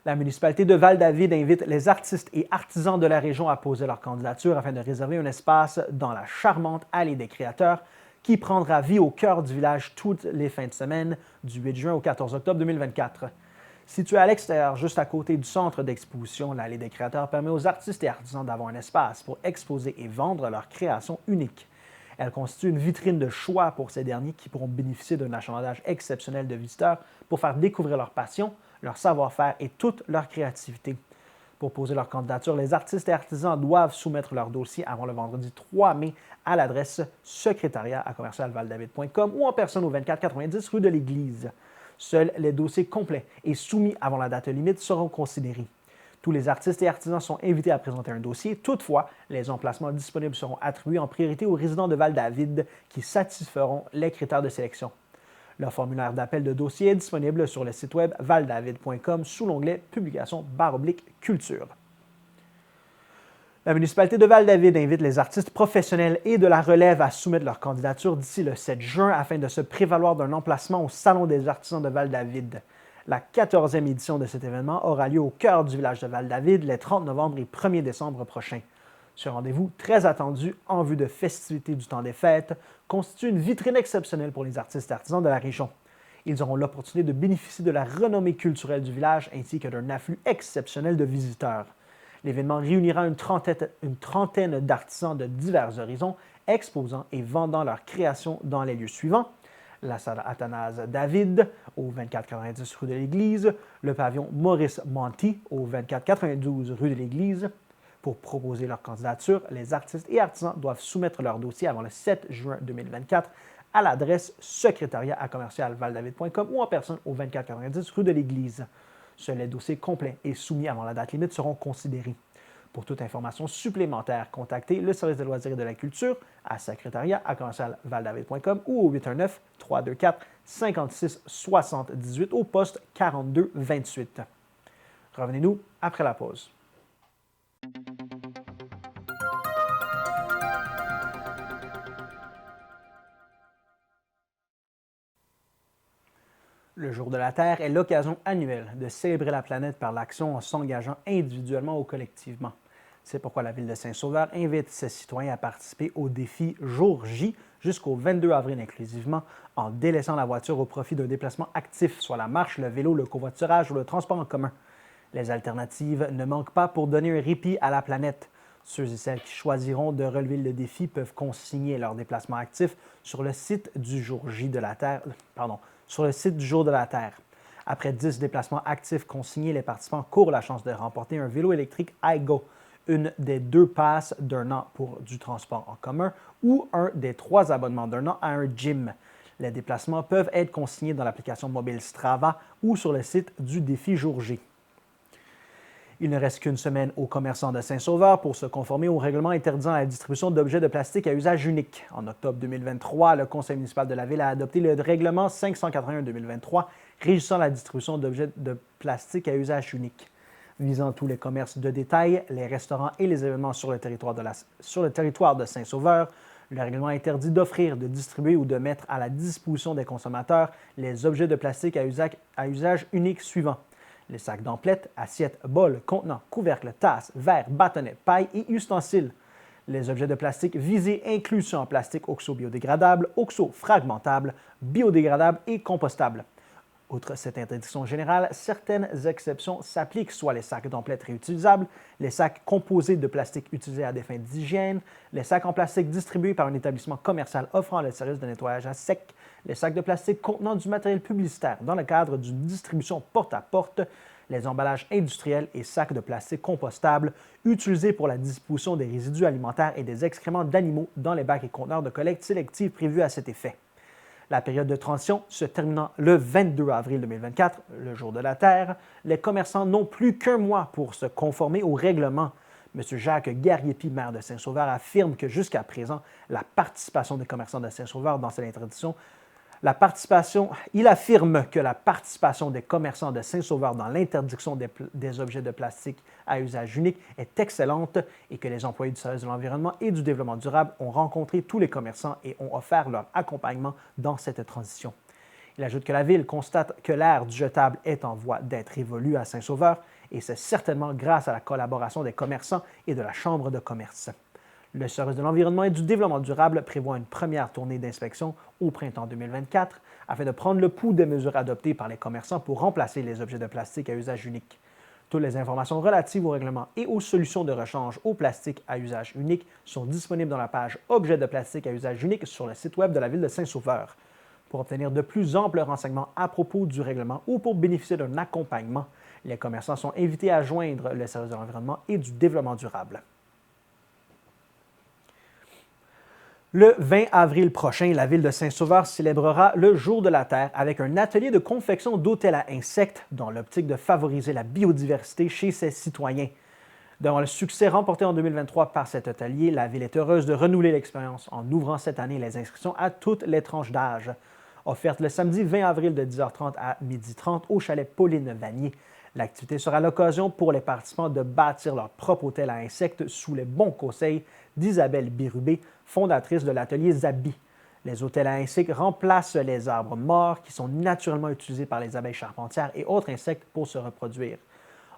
[SPEAKER 1] La municipalité de Val-David invite les artistes et artisans de la région à poser leur candidature afin de réserver un espace dans la charmante Allée des Créateurs qui prendra vie au cœur du village toutes les fins de semaine du 8 juin au 14 octobre 2024. Située à l'extérieur, juste à côté du centre d'exposition, l'Allée des Créateurs permet aux artistes et artisans d'avoir un espace pour exposer et vendre leurs créations uniques. Elle constitue une vitrine de choix pour ces derniers qui pourront bénéficier d'un achalandage exceptionnel de visiteurs pour faire découvrir leur passion, leur savoir-faire et toute leur créativité. Pour poser leur candidature, les artistes et artisans doivent soumettre leur dossier avant le vendredi 3 mai à l'adresse secrétariat@commercialvaldavid.com ou en personne au 2490 rue de l'Église. Seuls les dossiers complets et soumis avant la date limite seront considérés. Tous les artistes et artisans sont invités à présenter un dossier. Toutefois, les emplacements disponibles seront attribués en priorité aux résidents de Val-David qui satisferont les critères de sélection. Le formulaire d'appel de dossier est disponible sur le site web valdavid.com sous l'onglet Publications /Culture. La municipalité de Val-David invite les artistes professionnels et de la relève à soumettre leur candidature d'ici le 7 juin afin de se prévaloir d'un emplacement au Salon des artisans de Val-David. La 14e édition de cet événement aura lieu au cœur du village de Val-David les 30 novembre et 1er décembre prochains. Ce rendez-vous, très attendu en vue de festivités du temps des fêtes, constitue une vitrine exceptionnelle pour les artistes et artisans de la région. Ils auront l'opportunité de bénéficier de la renommée culturelle du village ainsi que d'un afflux exceptionnel de visiteurs. L'événement réunira une trentaine d'artisans de divers horizons, exposant et vendant leurs créations dans les lieux suivants: la salle Athanase David au 2490 rue de l'Église, le pavillon Maurice Monti au 2492 rue de l'Église. Pour proposer leur candidature, les artistes et artisans doivent soumettre leur dossier avant le 7 juin 2024 à l'adresse secrétariat@commercialvaldavid.com ou en personne au 2490 rue de l'Église. Seuls les dossiers complets et soumis avant la date limite seront considérés. Pour toute information supplémentaire, contactez le service de loisirs et de la culture à secrétariat@valdavid.com ou au 819-324-5678 au poste 4228. Revenez-nous après la pause. Le Jour de la Terre est l'occasion annuelle de célébrer la planète par l'action en s'engageant individuellement ou collectivement. C'est pourquoi la ville de Saint-Sauveur invite ses citoyens à participer au défi Jour J jusqu'au 22 avril inclusivement, en délaissant la voiture au profit d'un déplacement actif, soit la marche, le vélo, le covoiturage ou le transport en commun. Les alternatives ne manquent pas pour donner un répit à la planète. Ceux et celles qui choisiront de relever le défi peuvent consigner leur déplacement actif sur le site du Jour J de la Terre, sur le site du Jour de la Terre. Après 10 déplacements actifs consignés, les participants courent la chance de remporter un vélo électrique iGo, une des 2 passes d'un an pour du transport en commun ou un des 3 abonnements d'un an à un gym. Les déplacements peuvent être consignés dans l'application mobile Strava ou sur le site du défi Jour J. Il ne reste qu'une semaine aux commerçants de Saint-Sauveur pour se conformer au règlement interdisant la distribution d'objets de plastique à usage unique. En octobre 2023, le conseil municipal de la ville a adopté le règlement 581-2023 régissant la distribution d'objets de plastique à usage unique. Visant tous les commerces de détail, les restaurants et les événements sur le territoire de Saint-Sauveur, le règlement interdit d'offrir, de distribuer ou de mettre à la disposition des consommateurs les objets de plastique à usage unique suivants: les sacs d'emplettes, assiettes, bols, contenants, couvercles, tasses, verres, bâtonnets, pailles et ustensiles. Les objets de plastique visés incluent ceux en plastique oxo-biodégradable, oxo-fragmentable, biodégradable et compostable. Outre cette interdiction générale, certaines exceptions s'appliquent, soit les sacs d'emplettes réutilisables, les sacs composés de plastique utilisés à des fins d'hygiène, les sacs en plastique distribués par un établissement commercial offrant le service de nettoyage à sec, les sacs de plastique contenant du matériel publicitaire dans le cadre d'une distribution porte-à-porte, les emballages industriels et sacs de plastique compostables utilisés pour la disposition des résidus alimentaires et des excréments d'animaux dans les bacs et conteneurs de collecte sélective prévus à cet effet. La période de transition se terminant le 22 avril 2024, le Jour de la Terre, les commerçants n'ont plus qu'un mois pour se conformer au règlement. M. Jacques Gariepi, maire de Saint-Sauveur, affirme que jusqu'à présent, la participation des commerçants de Saint-Sauveur dans cette interdiction il affirme que la participation des commerçants de Saint-Sauveur dans l'interdiction des objets de plastique à usage unique est excellente et que les employés du service de l'environnement et du développement durable ont rencontré tous les commerçants et ont offert leur accompagnement dans cette transition. Il ajoute que la Ville constate que l'ère du jetable est en voie d'être évolue à Saint-Sauveur et c'est certainement grâce à la collaboration des commerçants et de la Chambre de commerce. Le service de l'environnement et du développement durable prévoit une première tournée d'inspection au printemps 2024 afin de prendre le pouls des mesures adoptées par les commerçants pour remplacer les objets de plastique à usage unique. Toutes les informations relatives au règlement et aux solutions de rechange au plastique à usage unique sont disponibles dans la page Objets de plastique à usage unique sur le site web de la Ville de Saint-Sauveur. Pour obtenir de plus amples renseignements à propos du règlement ou pour bénéficier d'un accompagnement, les commerçants sont invités à joindre le service de l'environnement et du développement durable. Le 20 avril prochain, la ville de Saint-Sauveur célébrera le Jour de la Terre avec un atelier de confection d'hôtels à insectes dans l'optique de favoriser la biodiversité chez ses citoyens. Devant le succès remporté en 2023 par cet atelier, la ville est heureuse de renouveler l'expérience en ouvrant cette année les inscriptions à toutes les tranches d'âge. Offerte le samedi 20 avril de 10h30 à 12h30 au chalet Pauline Vanier. L'activité sera l'occasion pour les participants de bâtir leur propre hôtel à insectes sous les bons conseils d'Isabelle Bérubé, fondatrice de l'atelier Zabi. Les hôtels à insectes remplacent les arbres morts qui sont naturellement utilisés par les abeilles charpentières et autres insectes pour se reproduire.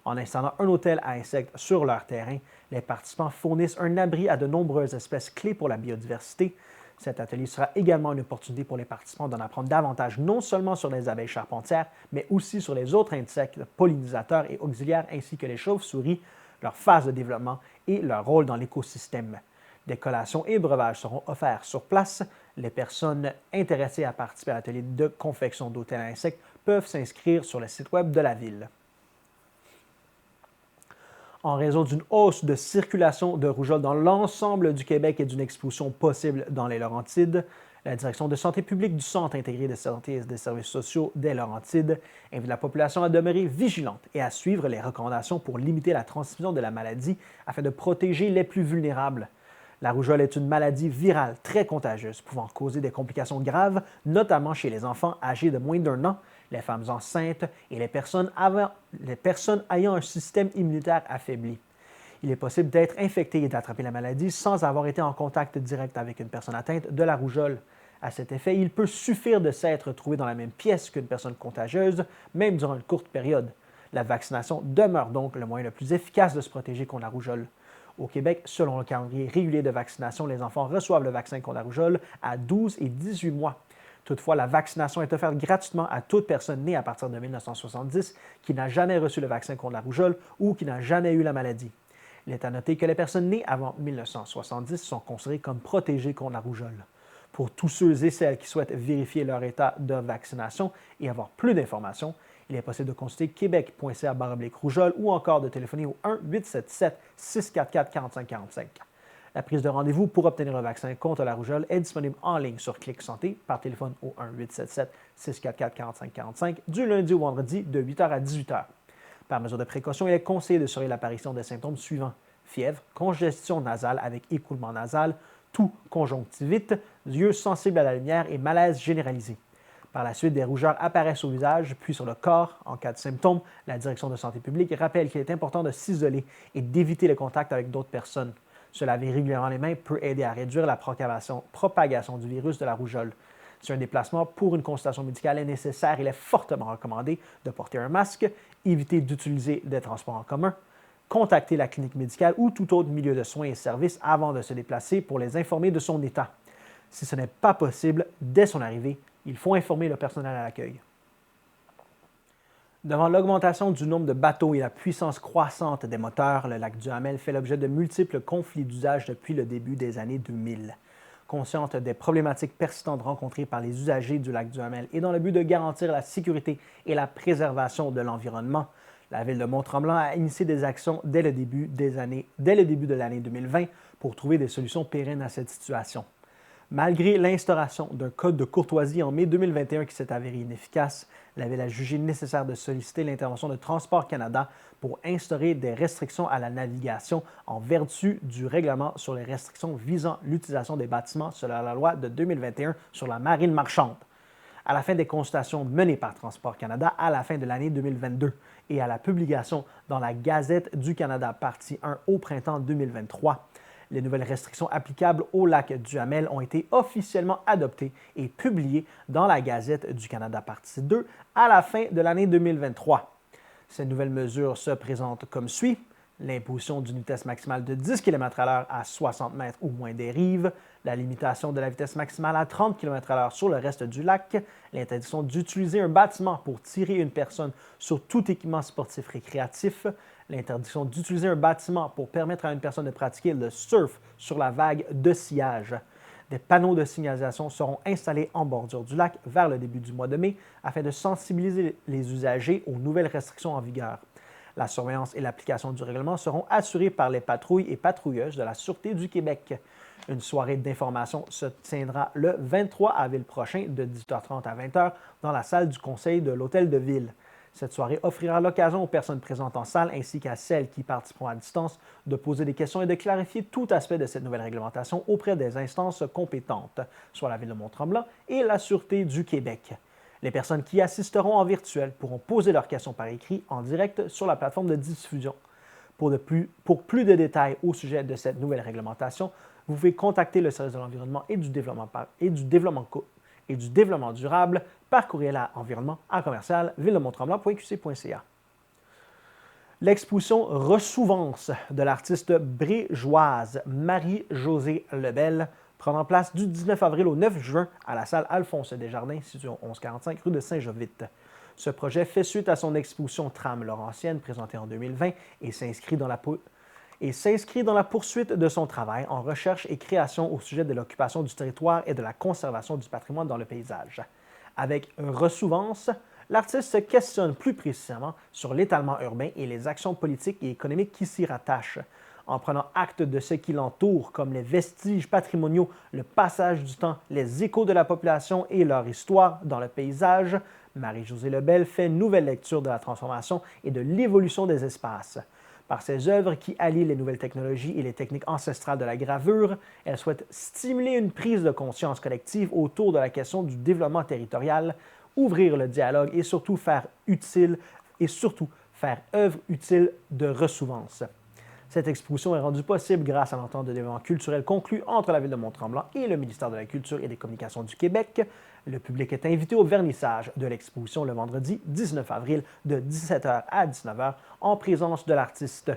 [SPEAKER 1] En installant un hôtel à insectes sur leur terrain, les participants fournissent un abri à de nombreuses espèces clés pour la biodiversité. Cet atelier sera également une opportunité pour les participants d'en apprendre davantage non seulement sur les abeilles charpentières, mais aussi sur les autres insectes pollinisateurs et auxiliaires ainsi que les chauves-souris, leur phase de développement et leur rôle dans l'écosystème. Des collations et breuvages seront offerts sur place. Les personnes intéressées à participer à l'atelier de confection d'hôtels à insectes peuvent s'inscrire sur le site web de la Ville. En raison d'une hausse de circulation de rougeole dans l'ensemble du Québec et d'une explosion possible dans les Laurentides, La direction de santé publique du Centre intégré de santé et des services sociaux des Laurentides invite la population à demeurer vigilante et à suivre les recommandations pour limiter la transmission de la maladie afin de protéger les plus vulnérables. La rougeole est une maladie virale très contagieuse pouvant causer des complications graves, notamment chez les enfants âgés de moins d'1 an, les femmes enceintes et les personnes ayant un système immunitaire affaibli. Il est possible d'être infecté et d'attraper la maladie sans avoir été en contact direct avec une personne atteinte de la rougeole. À cet effet, il peut suffire de s'être trouvé dans la même pièce qu'une personne contagieuse, même durant une courte période. La vaccination demeure donc le moyen le plus efficace de se protéger contre la rougeole. Au Québec, selon le calendrier régulier de vaccination, les enfants reçoivent le vaccin contre la rougeole à 12 et 18 mois. Toutefois, la vaccination est offerte gratuitement à toute personne née à partir de 1970 qui n'a jamais reçu le vaccin contre la rougeole ou qui n'a jamais eu la maladie. Il est à noter que les personnes nées avant 1970 sont considérées comme protégées contre la rougeole. Pour tous ceux et celles qui souhaitent vérifier leur état de vaccination et avoir plus d'informations, il est possible de consulter québec.ca/rougeole ou encore de téléphoner au 1-877-644-4545. La prise de rendez-vous pour obtenir le vaccin contre la rougeole est disponible en ligne sur Clic Santé par téléphone au 1-877-644-4545 du lundi au vendredi de 8h à 18h. Par mesure de précaution, il est conseillé de surveiller l'apparition des symptômes suivants: fièvre, congestion nasale avec écoulement nasal, toux, conjonctivite, yeux sensibles à la lumière et malaise généralisé. Par la suite, des rougeurs apparaissent au visage, puis sur le corps. En cas de symptômes, la direction de santé publique rappelle qu'il est important de s'isoler et d'éviter le contact avec d'autres personnes. Se laver régulièrement les mains peut aider à réduire la propagation du virus de la rougeole. Si un déplacement pour une consultation médicale est nécessaire, il est fortement recommandé de porter un masque, éviter d'utiliser des transports en commun, contacter la clinique médicale ou tout autre milieu de soins et services avant de se déplacer pour les informer de son état. Si ce n'est pas possible, dès son arrivée, il faut informer le personnel à l'accueil. Devant l'augmentation du nombre de bateaux et la puissance croissante des moteurs, le lac Duhamel fait l'objet de multiples conflits d'usage depuis le début des années 2000. Consciente des problématiques persistantes rencontrées par les usagers du lac Duhamel et dans le but de garantir la sécurité et la préservation de l'environnement, la Ville de Mont-Tremblant a initié des actions dès le début de l'année 2020 pour trouver des solutions pérennes à cette situation. Malgré l'instauration d'un code de courtoisie en mai 2021 qui s'est avéré inefficace, la Ville a jugé nécessaire de solliciter l'intervention de Transport Canada pour instaurer des restrictions à la navigation en vertu du règlement sur les restrictions visant l'utilisation des bâtiments selon la loi de 2021 sur la marine marchande. À la fin des consultations menées par Transport Canada à la fin de l'année 2022 et à la publication dans la Gazette du Canada, partie 1 au printemps 2023, les nouvelles restrictions applicables au lac Duhamel ont été officiellement adoptées et publiées dans la Gazette du Canada, partie 2, à la fin de l'année 2023. Ces nouvelles mesures se présentent comme suit: l'imposition d'une vitesse maximale de 10 km/h à 60 mètres ou moins des rives, la limitation de la vitesse maximale à 30 km/h sur le reste du lac, l'interdiction d'utiliser un bâtiment pour tirer une personne sur tout équipement sportif récréatif, l'interdiction d'utiliser un bâtiment pour permettre à une personne de pratiquer le surf sur la vague de sillage. Des panneaux de signalisation seront installés en bordure du lac vers le début du mois de mai afin de sensibiliser les usagers aux nouvelles restrictions en vigueur. La surveillance et l'application du règlement seront assurées par les patrouilles et patrouilleuses de la Sûreté du Québec. Une soirée d'information se tiendra le 23 avril prochain de 18h30 à 20h dans la salle du conseil de l'Hôtel de Ville. Cette soirée offrira l'occasion aux personnes présentes en salle ainsi qu'à celles qui participeront à distance de poser des questions et de clarifier tout aspect de cette nouvelle réglementation auprès des instances compétentes, soit la Ville de Mont-Tremblant et la Sûreté du Québec. Les personnes qui assisteront en virtuel pourront poser leurs questions par écrit en direct sur la plateforme de diffusion. Pour plus de détails au sujet de cette nouvelle réglementation, vous pouvez contacter le service de l'environnement et du développement durable par courriel à environnement@villedemonttremblant.qc.ca. L'exposition Ressouvance de l'artiste brégeoise Marie-Josée Lebel prendra place du 19 avril au 9 juin à la salle Alphonse Desjardins, située au 1145 rue de Saint-Jovite. Ce projet fait suite à son exposition Trame Laurentienne présentée en 2020 et s'inscrit dans la poursuite de son travail en recherche et création au sujet de l'occupation du territoire et de la conservation du patrimoine dans le paysage. Avec Ressouvance, l'artiste se questionne plus précisément sur l'étalement urbain et les actions politiques et économiques qui s'y rattachent. En prenant acte de ce qui l'entoure, comme les vestiges patrimoniaux, le passage du temps, les échos de la population et leur histoire dans le paysage, Marie-Josée Lebel fait une nouvelle lecture de la transformation et de l'évolution des espaces. Par ses œuvres qui allient les nouvelles technologies et les techniques ancestrales de la gravure, elle souhaite stimuler une prise de conscience collective autour de la question du développement territorial, ouvrir le dialogue et surtout faire œuvre utile de ressouvance. Cette exposition est rendue possible grâce à l'entente de développement culturel conclue entre la Ville de Mont-Tremblant et le ministère de la Culture et des Communications du Québec. Le public est invité au vernissage de l'exposition le vendredi 19 avril de 17h à 19h en présence de l'artiste.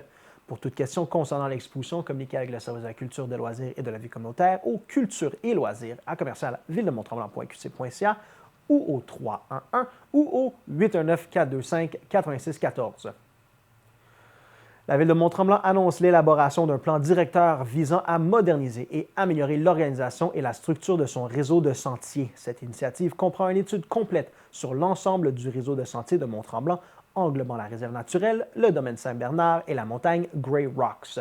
[SPEAKER 1] Pour toute question concernant l'exposition, communiquez avec le service de la culture, des loisirs et de la vie communautaire au culture et loisirs à commercial-ville-de-mont-tremblant.qc.ca ou au 311 ou au 819-425-8614. La Ville de Mont-Tremblant annonce l'élaboration d'un plan directeur visant à moderniser et améliorer l'organisation et la structure de son réseau de sentiers. Cette initiative comprend une étude complète sur l'ensemble du réseau de sentiers de Mont-Tremblant, englobant la réserve naturelle, le domaine Saint-Bernard et la montagne Grey Rocks.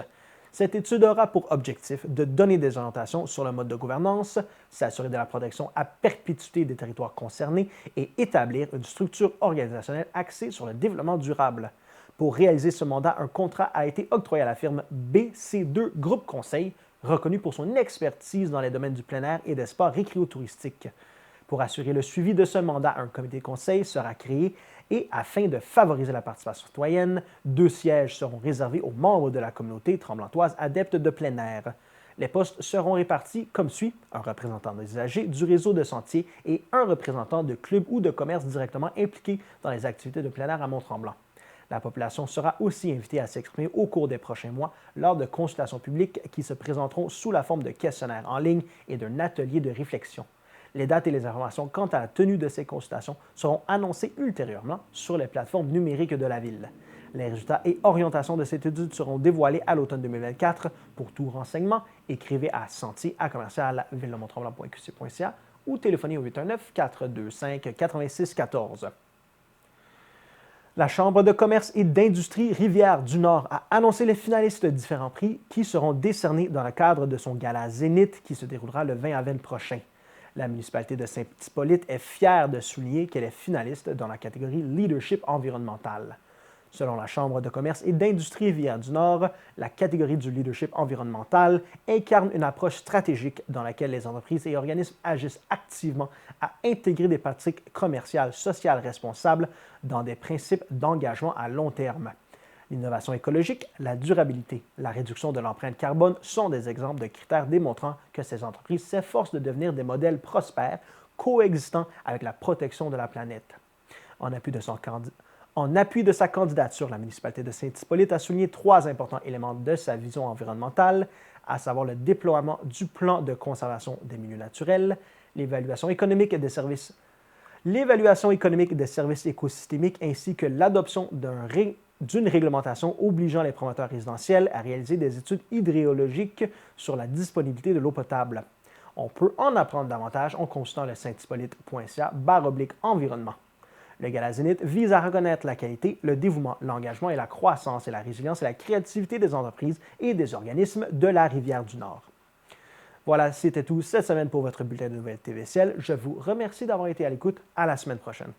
[SPEAKER 1] Cette étude aura pour objectif de donner des orientations sur le mode de gouvernance, s'assurer de la protection à perpétuité des territoires concernés et établir une structure organisationnelle axée sur le développement durable. Pour réaliser ce mandat, un contrat a été octroyé à la firme BC2 Groupe Conseil, reconnue pour son expertise dans les domaines du plein air et des sports récréotouristiques. Pour assurer le suivi de ce mandat, un comité conseil sera créé et, afin de favoriser la participation citoyenne, 2 sièges seront réservés aux membres de la communauté tremblantoise adeptes de plein air. Les postes seront répartis comme suit: un représentant des usagers du réseau de sentiers et un représentant de clubs ou de commerces directement impliqués dans les activités de plein air à Mont-Tremblant. La population sera aussi invitée à s'exprimer au cours des prochains mois lors de consultations publiques qui se présenteront sous la forme de questionnaires en ligne et d'un atelier de réflexion. Les dates et les informations quant à la tenue de ces consultations seront annoncées ultérieurement sur les plateformes numériques de la Ville. Les résultats et orientations de cette étude seront dévoilés à l'automne 2024. Pour tout renseignement, écrivez à sentier@ville-de-mont-tremblant.qc.ca ou téléphonez au 819-425-8614. La Chambre de commerce et d'industrie Rivière-du-Nord a annoncé les finalistes de différents prix qui seront décernés dans le cadre de son gala Zénith qui se déroulera le 20 avril prochain. La municipalité de Saint-Hippolyte est fière de souligner qu'elle est finaliste dans la catégorie Leadership environnemental. Selon la Chambre de commerce et d'industrie Rivière-du-Nord, la catégorie du leadership environnemental incarne une approche stratégique dans laquelle les entreprises et organismes agissent activement à intégrer des pratiques commerciales sociales responsables dans des principes d'engagement à long terme. L'innovation écologique, la durabilité, la réduction de l'empreinte carbone sont des exemples de critères démontrant que ces entreprises s'efforcent de devenir des modèles prospères, coexistant avec la protection de la planète. En appui de sa candidature, la municipalité de Saint-Hippolyte a souligné 3 importants éléments de sa vision environnementale, à savoir le déploiement du plan de conservation des milieux naturels, l'évaluation économique des services écosystémiques ainsi que l'adoption d'une réglementation obligeant les promoteurs résidentiels à réaliser des études hydrologiques sur la disponibilité de l'eau potable. On peut en apprendre davantage en consultant le sainthippolyte.ca/environnement. Le Gala Zénith vise à reconnaître la qualité, le dévouement, l'engagement et la croissance et la résilience et la créativité des entreprises et des organismes de la Rivière-du-Nord. Voilà, c'était tout cette semaine pour votre bulletin de nouvelles TVCL. Je vous remercie d'avoir été à l'écoute. À la semaine prochaine.